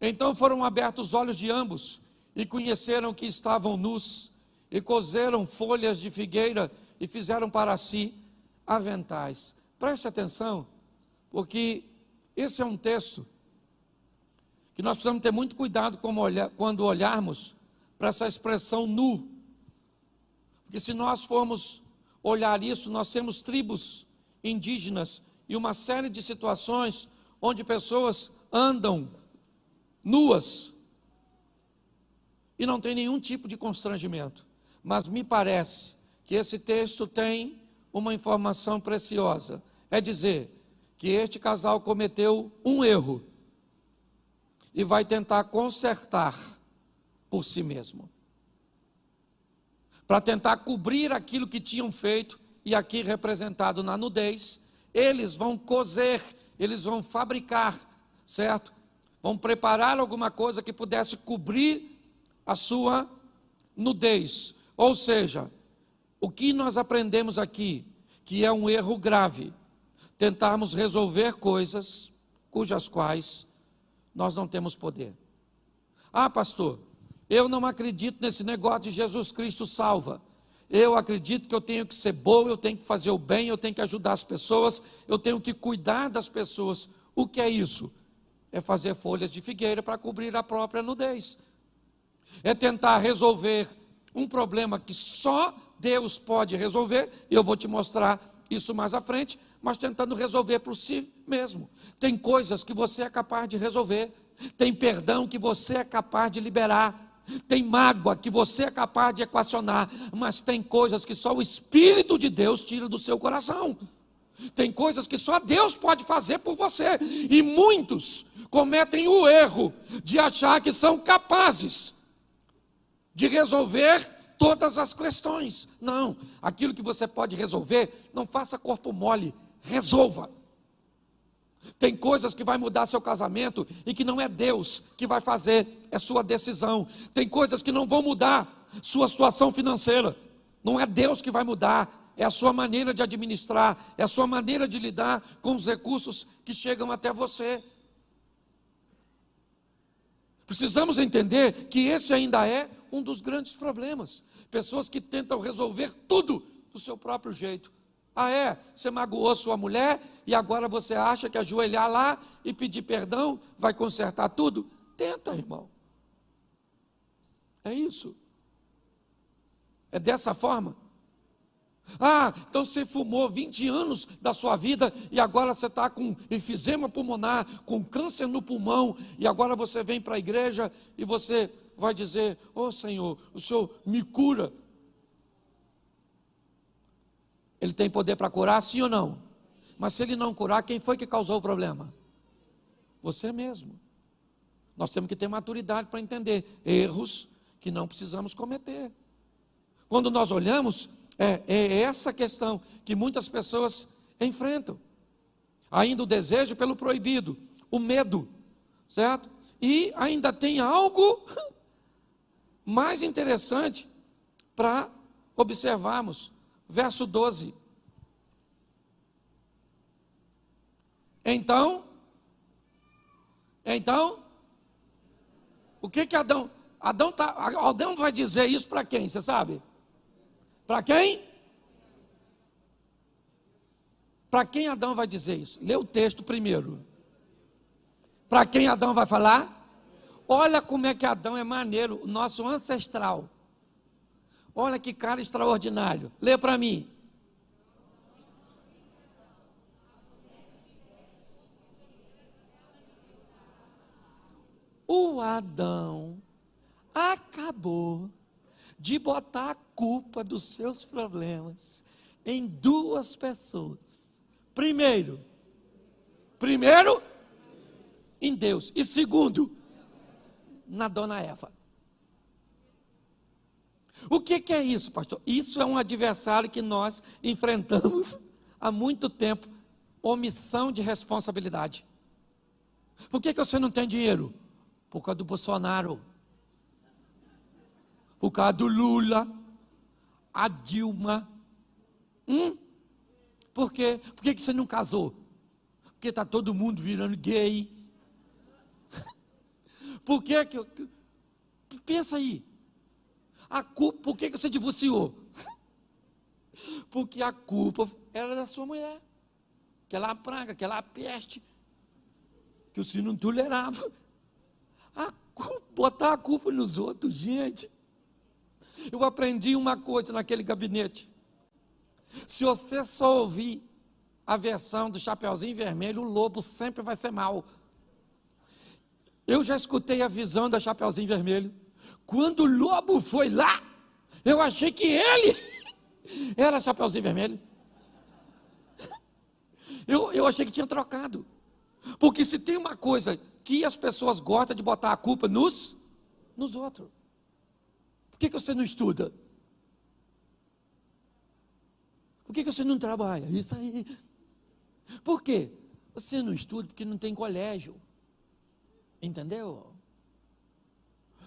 Então foram abertos os olhos de ambos, e conheceram que estavam nus, e coseram folhas de figueira, e fizeram para si aventais. Preste atenção, porque esse é um texto que nós precisamos ter muito cuidado quando olharmos para essa expressão nu. Porque se nós formos olhar isso, nós temos tribos indígenas e uma série de situações onde pessoas andam nuas e não tem nenhum tipo de constrangimento. Mas me parece que esse texto tem uma informação preciosa. É dizer que este casal cometeu um erro e vai tentar consertar por si mesmo, para tentar cobrir aquilo que tinham feito, e aqui representado na nudez. Eles vão coser, eles vão fabricar, certo? Vão preparar alguma coisa que pudesse cobrir a sua nudez. Ou seja, o que nós aprendemos aqui, que é um erro grave, tentarmos resolver coisas cujas quais nós não temos poder. Ah, pastor, eu não acredito nesse negócio de Jesus Cristo salva. Eu acredito que eu tenho que ser bom, eu tenho que fazer o bem, eu tenho que ajudar as pessoas, eu tenho que cuidar das pessoas. O que é isso? É fazer folhas de figueira para cobrir a própria nudez. É tentar resolver um problema que só Deus pode resolver, e eu vou te mostrar isso mais à frente, mas tentando resolver por si mesmo. Tem coisas que você é capaz de resolver, tem perdão que você é capaz de liberar, tem mágoa que você é capaz de equacionar, mas tem coisas que só o Espírito de Deus tira do seu coração. Tem coisas que só Deus pode fazer por você, e muitos cometem o erro de achar que são capazes de resolver todas as questões. Não, aquilo que você pode resolver, não faça corpo mole, resolva. Tem coisas que vai mudar seu casamento e que não é Deus que vai fazer, é sua decisão. Tem coisas que não vão mudar sua situação financeira, não é Deus que vai mudar, é a sua maneira de administrar, é a sua maneira de lidar com os recursos que chegam até você. Precisamos entender que esse ainda é um dos grandes problemas. Pessoas que tentam resolver tudo do seu próprio jeito. Ah, é? Você magoou sua mulher e agora você acha que ajoelhar lá e pedir perdão vai consertar tudo? Tenta, irmão. É isso. É dessa forma. Ah, então você fumou 20 anos da sua vida e agora você está com enfisema pulmonar, com câncer no pulmão, e agora você vem para a igreja e você vai dizer: "Oh Senhor, o Senhor me cura". Ele tem poder para curar, sim ou não? Mas se ele não curar, quem foi que causou o problema? Você mesmo. Nós temos que ter maturidade para entender erros que não precisamos cometer. Quando nós olhamos, é essa questão que muitas pessoas enfrentam. Ainda o desejo pelo proibido, o medo, certo? E ainda tem algo mais interessante para observarmos. Verso 12. Então, o que Adão vai dizer isso para quem, você sabe? Para quem? Para quem Adão vai dizer isso? Lê o texto primeiro. Para quem Adão vai falar? Olha como é que Adão é maneiro, o nosso ancestral. Olha que cara extraordinário. Lê para mim. O Adão acabou de botar a culpa dos seus problemas em duas pessoas. Primeiro, em Deus. E segundo, na dona Eva. O que é isso, pastor? Isso é um adversário que nós enfrentamos há muito tempo. Omissão de responsabilidade. Por que você não tem dinheiro? Por causa do Bolsonaro. Por causa do Lula. A Dilma. Por quê? Por que você não casou? Porque está todo mundo virando gay. Por que pensa aí. A culpa, por que você divorciou? Porque a culpa era da sua mulher. Aquela praga, aquela peste, que o senhor não tolerava. Botar a culpa nos outros, gente. Eu aprendi uma coisa naquele gabinete. Se você só ouvir a versão do Chapeuzinho Vermelho, o lobo sempre vai ser mau. Eu já escutei a visão da Chapeuzinho Vermelho. Quando o lobo foi lá, eu achei que ele era Chapeuzinho Vermelho. Eu achei que tinha trocado. Porque se tem uma coisa que as pessoas gostam de botar a culpa nos outros. Por que você não estuda? Por que você não trabalha? Isso aí. Por quê? Você não estuda porque não tem colégio. Entendeu?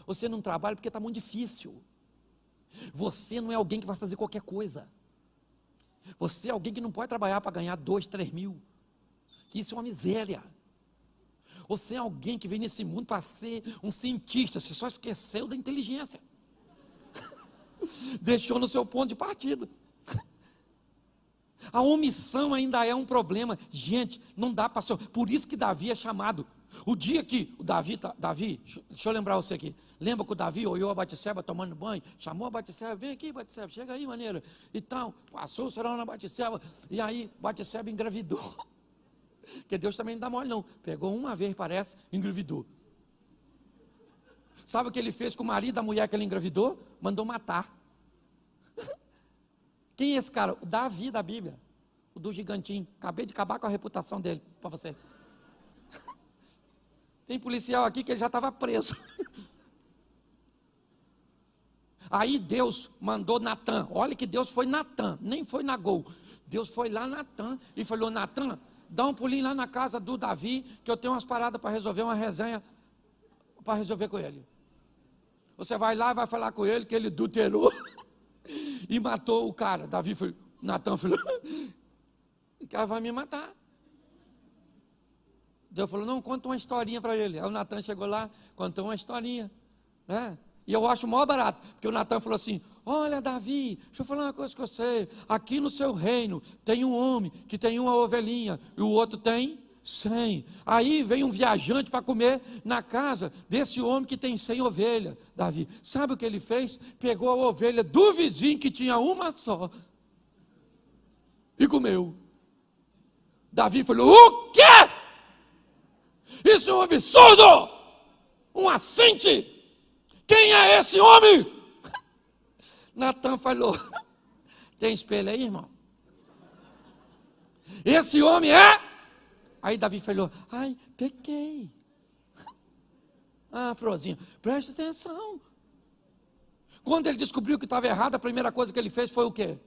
Você não trabalha porque está muito difícil. Você não é alguém que vai fazer qualquer coisa. Você é alguém que não pode trabalhar para ganhar 2, 3 mil. Isso é uma miséria. Você é alguém que vem nesse mundo para ser um cientista. Você só esqueceu da inteligência. Deixou no seu ponto de partida. A omissão ainda é um problema. Gente, não dá para ser. Por isso que Davi é chamado. O dia que o Davi, deixa eu lembrar você aqui. Lembra que o Davi olhou a Batseba tomando banho, chamou a Batseba, vem aqui Batseba, chega aí maneira, e tal, passou o serão na Batseba, e aí Batseba engravidou. Porque Deus também não dá mole não, pegou uma vez parece, engravidou. Sabe o que ele fez com o marido da mulher que ele engravidou? Mandou matar. Quem é esse cara? O Davi da Bíblia, o do gigantinho, acabei de acabar com a reputação dele, para você. Tem policial aqui que ele já estava preso. Aí Deus mandou Natã. Olha que Deus foi Natã, nem foi Nagol. Deus foi lá Natã e falou: Natã, dá um pulinho lá na casa do Davi, que eu tenho umas paradas para resolver, uma resenha para resolver com ele. Você vai lá e vai falar com ele que ele adulterou e matou o cara. Davi foi, Natã falou: o cara vai me matar. Deus falou: não, conta uma historinha para ele. Aí o Natã chegou lá, contou uma historinha, né? E eu acho maior barato, porque o Natã falou assim: olha Davi, deixa eu falar uma coisa com você, aqui no seu reino tem um homem que tem uma ovelhinha e o outro tem 100. Aí vem um viajante para comer na casa desse homem que tem 100 ovelhas. Davi, sabe o que ele fez? Pegou a ovelha do vizinho que tinha uma só e comeu. Davi falou: o quê? Isso é um absurdo, um assinte. Quem é esse homem? Natã falou: tem espelho aí, irmão? Esse homem é? Aí Davi falou: ai, pequei. Ah, Frozinho, preste atenção. Quando ele descobriu que estava errado, a primeira coisa que ele fez foi o quê?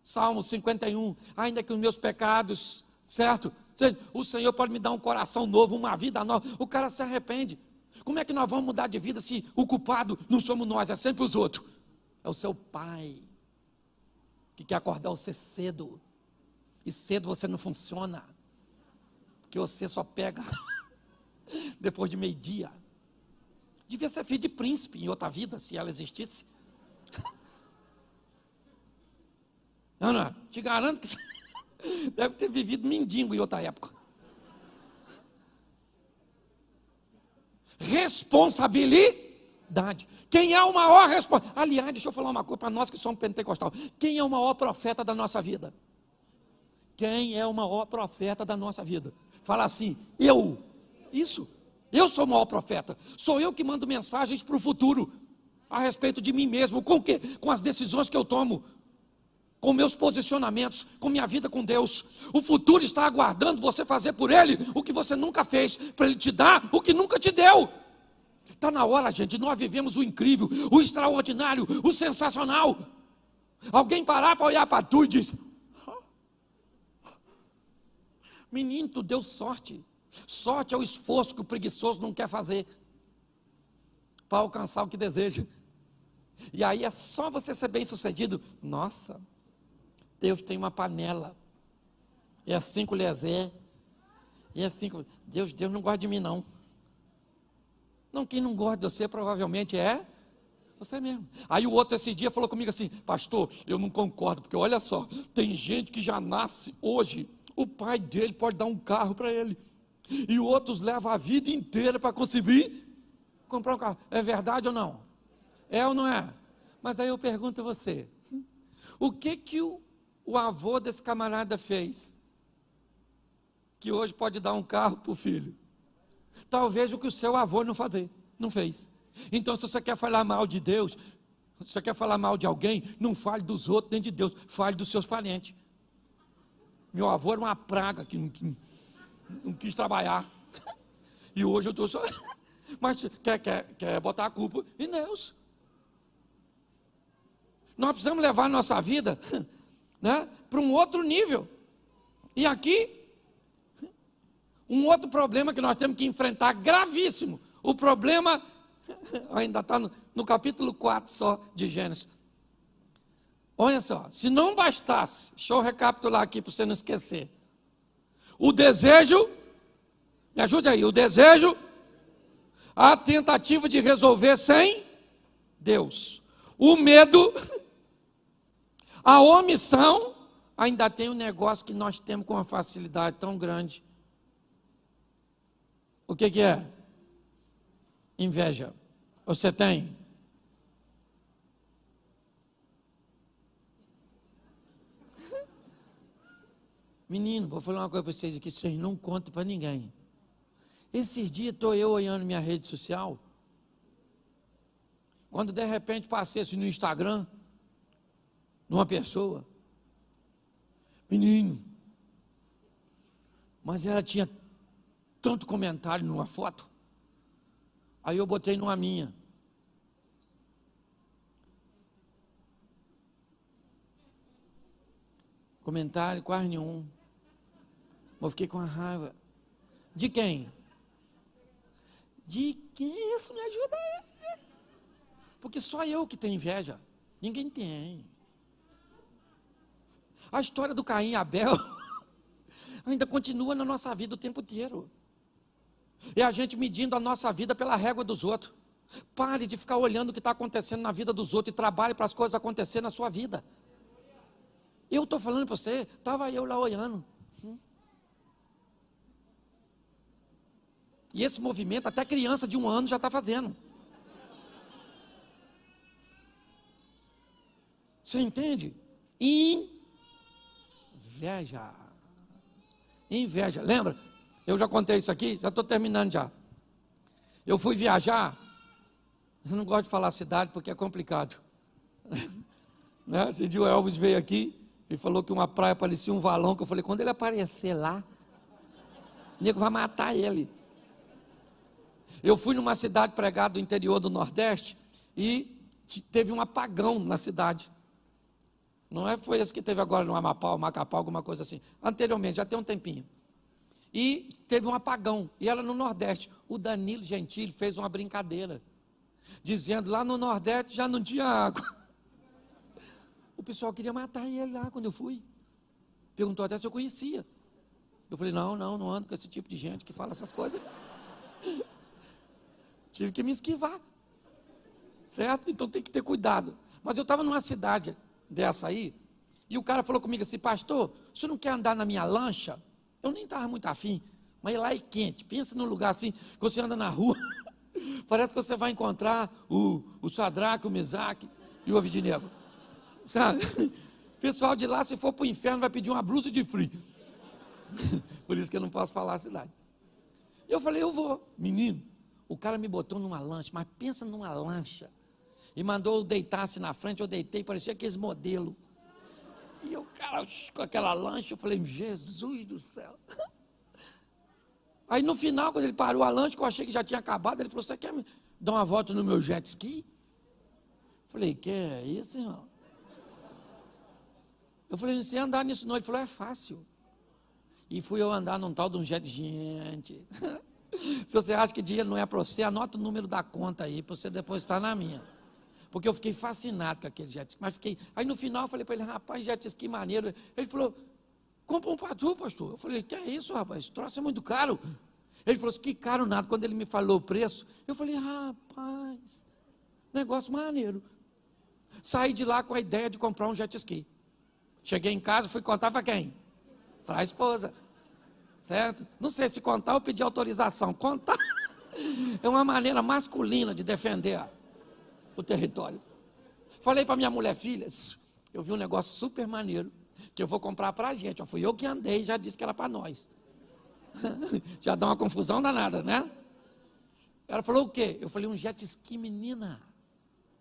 Salmo 51, ainda que os meus pecados, certo? O Senhor pode me dar um coração novo, uma vida nova. O cara se arrepende. Como é que nós vamos mudar de vida se o culpado não somos nós, é sempre os outros? É o seu pai, que quer acordar você cedo. E cedo você não funciona, porque você só pega depois de meio-dia. Devia ser filho de príncipe em outra vida, se ela existisse. Não, te garanto que deve ter vivido mendigo em outra época. Responsabilidade. Quem é o maior responsável? Aliás, deixa eu falar uma coisa para nós que somos pentecostal. Quem é o maior profeta da nossa vida? Quem é o maior profeta da nossa vida? Fala assim: eu. Isso. Eu sou o maior profeta. Sou eu que mando mensagens para o futuro a respeito de mim mesmo. Com o quê? Com as decisões que eu tomo, com meus posicionamentos, com minha vida com Deus. O futuro está aguardando você fazer por Ele o que você nunca fez, para Ele te dar o que nunca te deu. Está na hora, gente, nós vivemos o incrível, o extraordinário, o sensacional. Alguém parar para olhar para tu e diz: menino, tu deu sorte. Sorte é o esforço que o preguiçoso não quer fazer para alcançar o que deseja. E aí é só você ser bem sucedido. Nossa, Deus tem uma panela, é 5 colheres, é 5. Deus não gosta de mim não. Não, quem não gosta de você provavelmente é você mesmo. Aí o outro esse dia falou comigo assim: pastor, eu não concordo, porque olha só, tem gente que já nasce hoje, o pai dele pode dar um carro para ele, e outros levam a vida inteira para conseguir comprar um carro. É verdade ou não? É ou não é? Mas aí eu pergunto a você: o que o avô desse camarada fez, que hoje pode dar um carro para o filho? Talvez o que o seu avô não fez. Então, se você quer falar mal de Deus, se você quer falar mal de alguém, não fale dos outros nem de Deus, fale dos seus parentes. Meu avô era uma praga que não quis trabalhar. E hoje eu estou só... Mas quer botar a culpa em Deus. Nós precisamos levar a nossa vida, né, para um outro nível. E aqui, um outro problema que nós temos que enfrentar, gravíssimo. O problema... ainda está no capítulo 4 só de Gênesis. Olha só, se não bastasse, deixa eu recapitular aqui para você não esquecer. O desejo, me ajude aí, o desejo, a tentativa de resolver sem Deus. O medo, a omissão, ainda tem um negócio que nós temos com uma facilidade tão grande. O que é? Inveja. Você tem? Menino, vou falar uma coisa para vocês aqui, vocês não contam para ninguém. Esses dias estou eu olhando minha rede social, quando de repente passei assim no Instagram, de uma pessoa, menino, mas ela tinha tanto comentário numa foto. Aí eu botei numa minha. Comentário quase nenhum. Eu fiquei com a raiva. De quem? De quem? Isso me ajuda aí. Porque só eu que tenho inveja. Ninguém tem. A história do Caim e Abel ainda continua na nossa vida o tempo inteiro. É a gente medindo a nossa vida pela régua dos outros. Pare de ficar olhando o que está acontecendo na vida dos outros e trabalhe para as coisas acontecerem na sua vida. Eu estou falando para você, estava eu lá olhando. E esse movimento, até criança de 1 ano já está fazendo. Você entende? Inveja. Inveja, lembra? Eu já contei isso aqui, já estou terminando já. Eu fui viajar, eu não gosto de falar cidade porque é complicado. Né? Esse dia o Elvis veio aqui e falou que uma praia parecia um valão, que eu falei, quando ele aparecer lá, o nego vai matar ele. Eu fui numa cidade pregada do interior do Nordeste e teve um apagão na cidade. Não é, foi esse que teve agora no Amapá, Macapá, alguma coisa assim. Anteriormente, já tem um tempinho. E teve um apagão, e era no Nordeste. O Danilo Gentili fez uma brincadeira, dizendo, lá no Nordeste já não tinha água. O pessoal queria matar ele lá quando eu fui. Perguntou até se eu conhecia. Eu falei, não ando com esse tipo de gente que fala essas coisas. Tive que me esquivar. Certo? Então tem que ter cuidado. Mas eu estava numa cidade dessa aí, e o cara falou comigo assim, pastor, você não quer andar na minha lancha? Eu nem estava muito afim, mas lá é quente. Pensa num lugar assim, que você anda na rua, parece que você vai encontrar o Sadraque, o Mesaque e o Abednego. Sabe? O pessoal de lá, se for para o inferno, vai pedir uma blusa de frio. Por isso que eu não posso falar a cidade. Eu falei, eu vou. Menino, o cara me botou numa lancha, mas pensa numa lancha. E mandou eu deitar-se na frente, eu deitei, parecia aqueles modelos. E o cara com aquela lancha, eu falei, Jesus do céu. Aí no final, quando ele parou a lancha, que eu achei que já tinha acabado, ele falou, você quer me dar uma volta no meu jet ski? Eu falei, que é isso, irmão? Eu falei, você andar nisso não? Ele falou, é fácil. E fui eu andar num tal de um jet, gente. Se você acha que dinheiro não é para você, anota o número da conta aí, para você depositar na minha. Porque eu fiquei fascinado com aquele jet ski. Mas fiquei. Aí no final eu falei para ele, rapaz, jet ski maneiro. Ele falou, compra um para tu, pastor. Eu falei, que é isso, rapaz? Esse troço é muito caro. Ele falou assim, que caro nada. Quando ele me falou o preço, eu falei, rapaz, negócio maneiro. Saí de lá com a ideia de comprar um jet ski. Cheguei em casa, fui contar para quem? Para a esposa. Certo? Não sei se contar ou pedir autorização. Contar é uma maneira masculina de defender o território. Falei para minha mulher, filhas, eu vi um negócio super maneiro. que eu vou comprar para a gente. Ó, fui eu que andei, já disse que era para nós. Já dá uma confusão danada, né? Ela falou o quê? Eu falei, um jet ski, menina.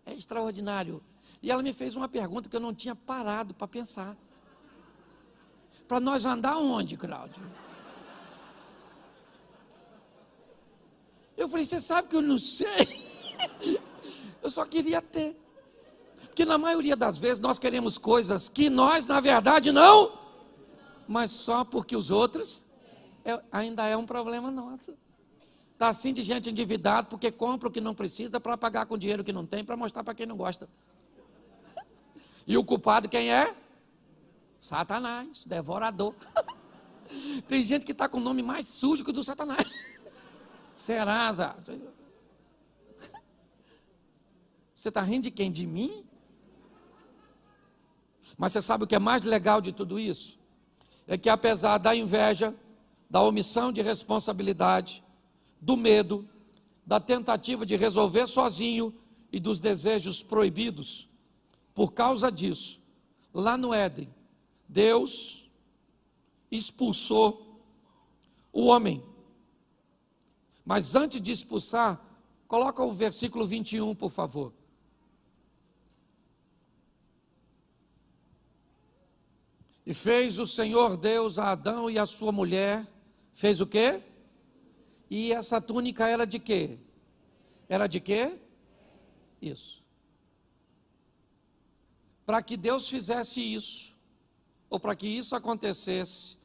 É extraordinário. E ela me fez uma pergunta que eu não tinha parado para pensar. Para nós andar onde, Cláudio? Eu falei, você sabe que eu não sei? Eu só queria ter. Porque na maioria das vezes nós queremos coisas que nós, na verdade, não, mas só porque os outros, ainda é um problema nosso. Está assim de gente endividada porque compra o que não precisa para pagar com dinheiro que não tem, para mostrar para quem não gosta. E o culpado quem é? Satanás, devorador. Tem gente que está com o nome mais sujo que o do Satanás. Serasa. Você está rindo de quem? De mim? Mas você sabe o que é mais legal de tudo isso? É que apesar da inveja, da omissão de responsabilidade, do medo, da tentativa de resolver sozinho e dos desejos proibidos, por causa disso, lá no Éden, Deus expulsou o homem. Mas antes de expulsar, coloca o versículo 21, por favor. E fez o Senhor Deus a Adão e a sua mulher, fez o quê? E essa túnica era de quê? Era de quê? Isso. Para que Deus fizesse isso, ou para que isso acontecesse,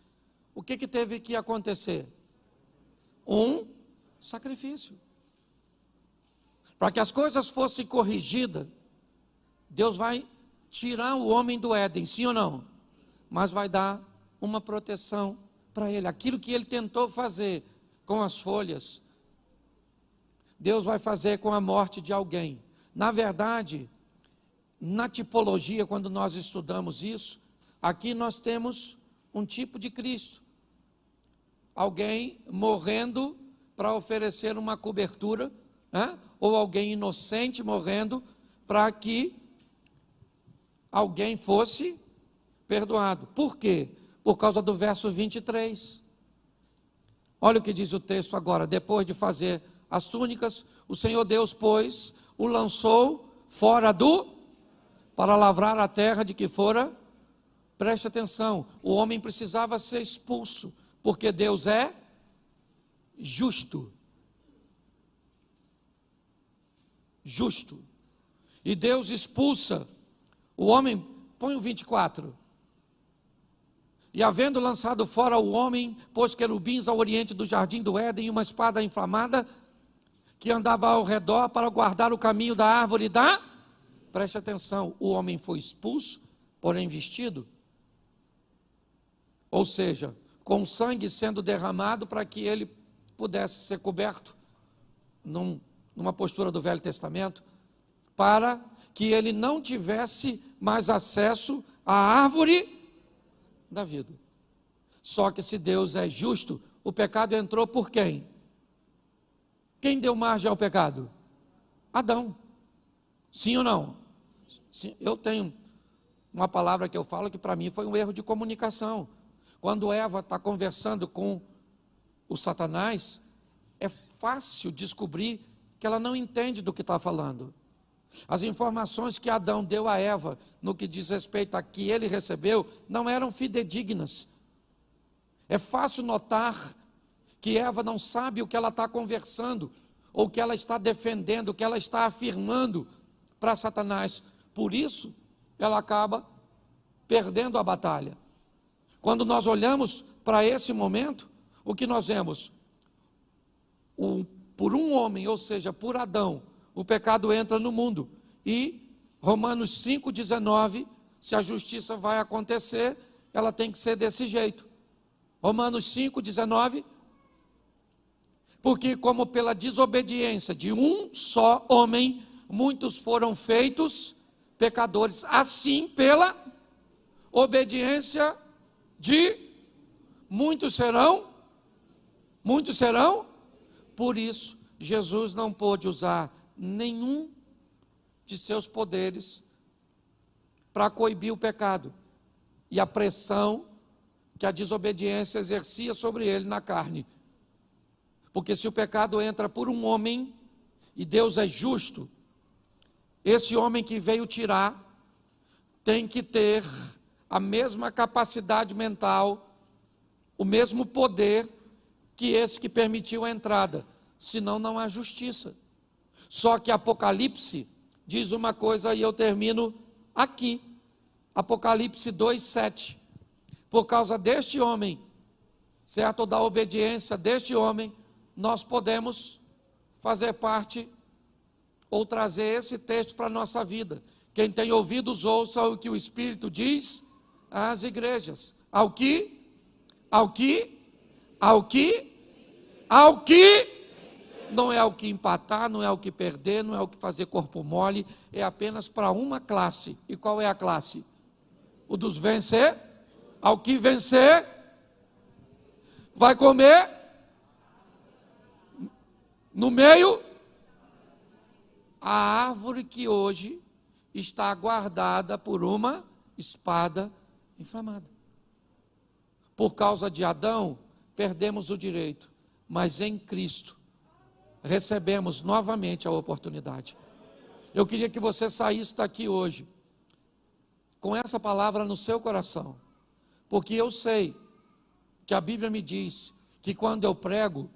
o que teve que acontecer? Um sacrifício. Para que as coisas fossem corrigidas, Deus vai tirar o homem do Éden, sim ou não? Mas vai dar uma proteção para ele. Aquilo que ele tentou fazer com as folhas, Deus vai fazer com a morte de alguém. Na verdade, na tipologia, quando nós estudamos isso, aqui nós temos um tipo de Cristo. Alguém morrendo para oferecer uma cobertura, né? Ou alguém inocente morrendo para que alguém fosse perdoado. Por quê? Por causa do verso 23. Olha o que diz o texto agora. Depois de fazer as túnicas, o Senhor Deus, pois, o lançou fora para lavrar a terra de que fora. Preste atenção, o homem precisava ser expulso, porque Deus é justo. Justo. E Deus expulsa o homem, põe o 24. E havendo lançado fora o homem, pôs querubins ao oriente do jardim do Éden e uma espada inflamada que andava ao redor para guardar o caminho da árvore da... Preste atenção, o homem foi expulso, porém vestido. Ou seja, com sangue sendo derramado para que ele pudesse ser coberto, numa postura do Velho Testamento, para que ele não tivesse mais acesso à árvore da vida. Só que se Deus é justo, o pecado entrou por quem? Quem deu margem ao pecado? Adão. Sim ou não? Sim, eu tenho uma palavra que eu falo que para mim foi um erro de comunicação. Quando Eva está conversando com o Satanás, é fácil descobrir que ela não entende do que está falando. As informações que Adão deu a Eva, no que diz respeito a que ele recebeu, não eram fidedignas. É fácil notar que Eva não sabe o que ela está conversando, ou o que ela está defendendo, o que ela está afirmando para Satanás. Por isso, ela acaba perdendo a batalha. Quando nós olhamos para esse momento, o que nós vemos? Por um homem, ou seja, por Adão, o pecado entra no mundo. E Romanos 5,19, se a justiça vai acontecer, ela tem que ser desse jeito. Romanos 5,19, porque como pela desobediência de um só homem, muitos foram feitos pecadores, assim pela obediência de muitos serão. Por isso, Jesus não pôde usar nenhum de seus poderes para coibir o pecado. e a pressão que a desobediência exercia sobre ele na carne. Porque se o pecado entra por um homem, e Deus é justo, esse homem que veio tirar tem que ter a mesma capacidade mental, o mesmo poder que esse que permitiu a entrada, senão não há justiça. Só que Apocalipse diz uma coisa, e eu termino aqui, Apocalipse 2:7, por causa deste homem, certo, da obediência deste homem, nós podemos fazer parte ou trazer esse texto para a nossa vida. Quem tem ouvidos, ouça o que o Espírito diz às igrejas. Ao que não é ao que empatar, não é ao que perder, não é ao que fazer corpo mole, é apenas para uma classe. E qual é a classe? O dos vencer. Ao que vencer, vai comer no meio a árvore que hoje está guardada por uma espada inflamada. Por causa de Adão, perdemos o direito, mas em Cristo recebemos novamente a oportunidade. Eu queria que você saísse daqui hoje com essa palavra no seu coração, porque eu sei que a Bíblia me diz que quando eu prego,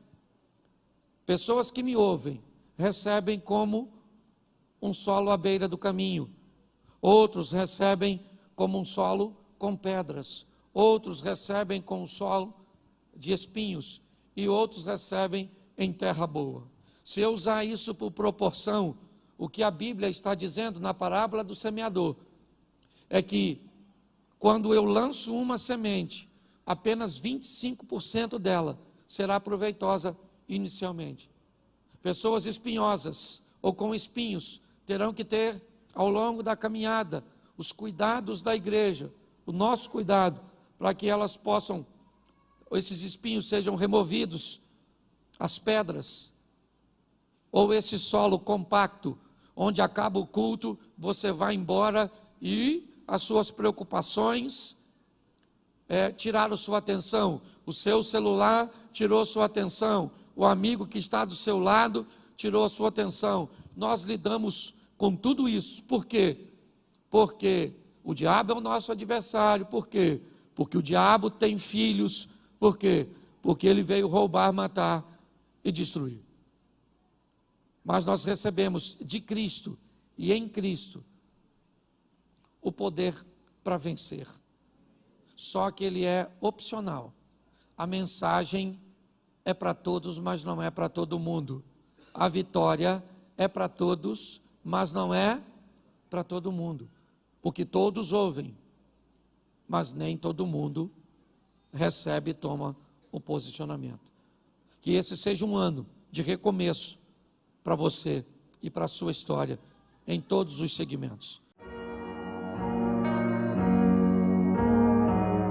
pessoas que me ouvem recebem como um solo à beira do caminho, outros recebem como um solo com pedras, outros recebem com um solo de espinhos e outros recebem em terra boa. Se eu usar isso por proporção, o que a Bíblia está dizendo na parábola do semeador é que quando eu lanço uma semente, apenas 25% dela será proveitosa inicialmente. Pessoas espinhosas ou com espinhos terão que ter, ao longo da caminhada, os cuidados da igreja, o nosso cuidado, para que elas possam, esses espinhos sejam removidos, as pedras, ou esse solo compacto, onde acaba o culto, você vai embora e as suas preocupações tiraram sua atenção, o seu celular tirou sua atenção, o amigo que está do seu lado tirou sua atenção. Nós lidamos com tudo isso. Por quê? Porque o diabo é o nosso adversário. Por quê? Porque o diabo tem filhos. Por quê? Porque ele veio roubar, matar e destruir. Mas nós recebemos de Cristo e em Cristo o poder para vencer. Só que ele é opcional. A mensagem é para todos, mas não é para todo mundo. A vitória é para todos, mas não é para todo mundo. Porque todos ouvem, mas nem todo mundo recebe e toma o posicionamento. Que esse seja um ano de recomeço para você e para a sua história em todos os segmentos.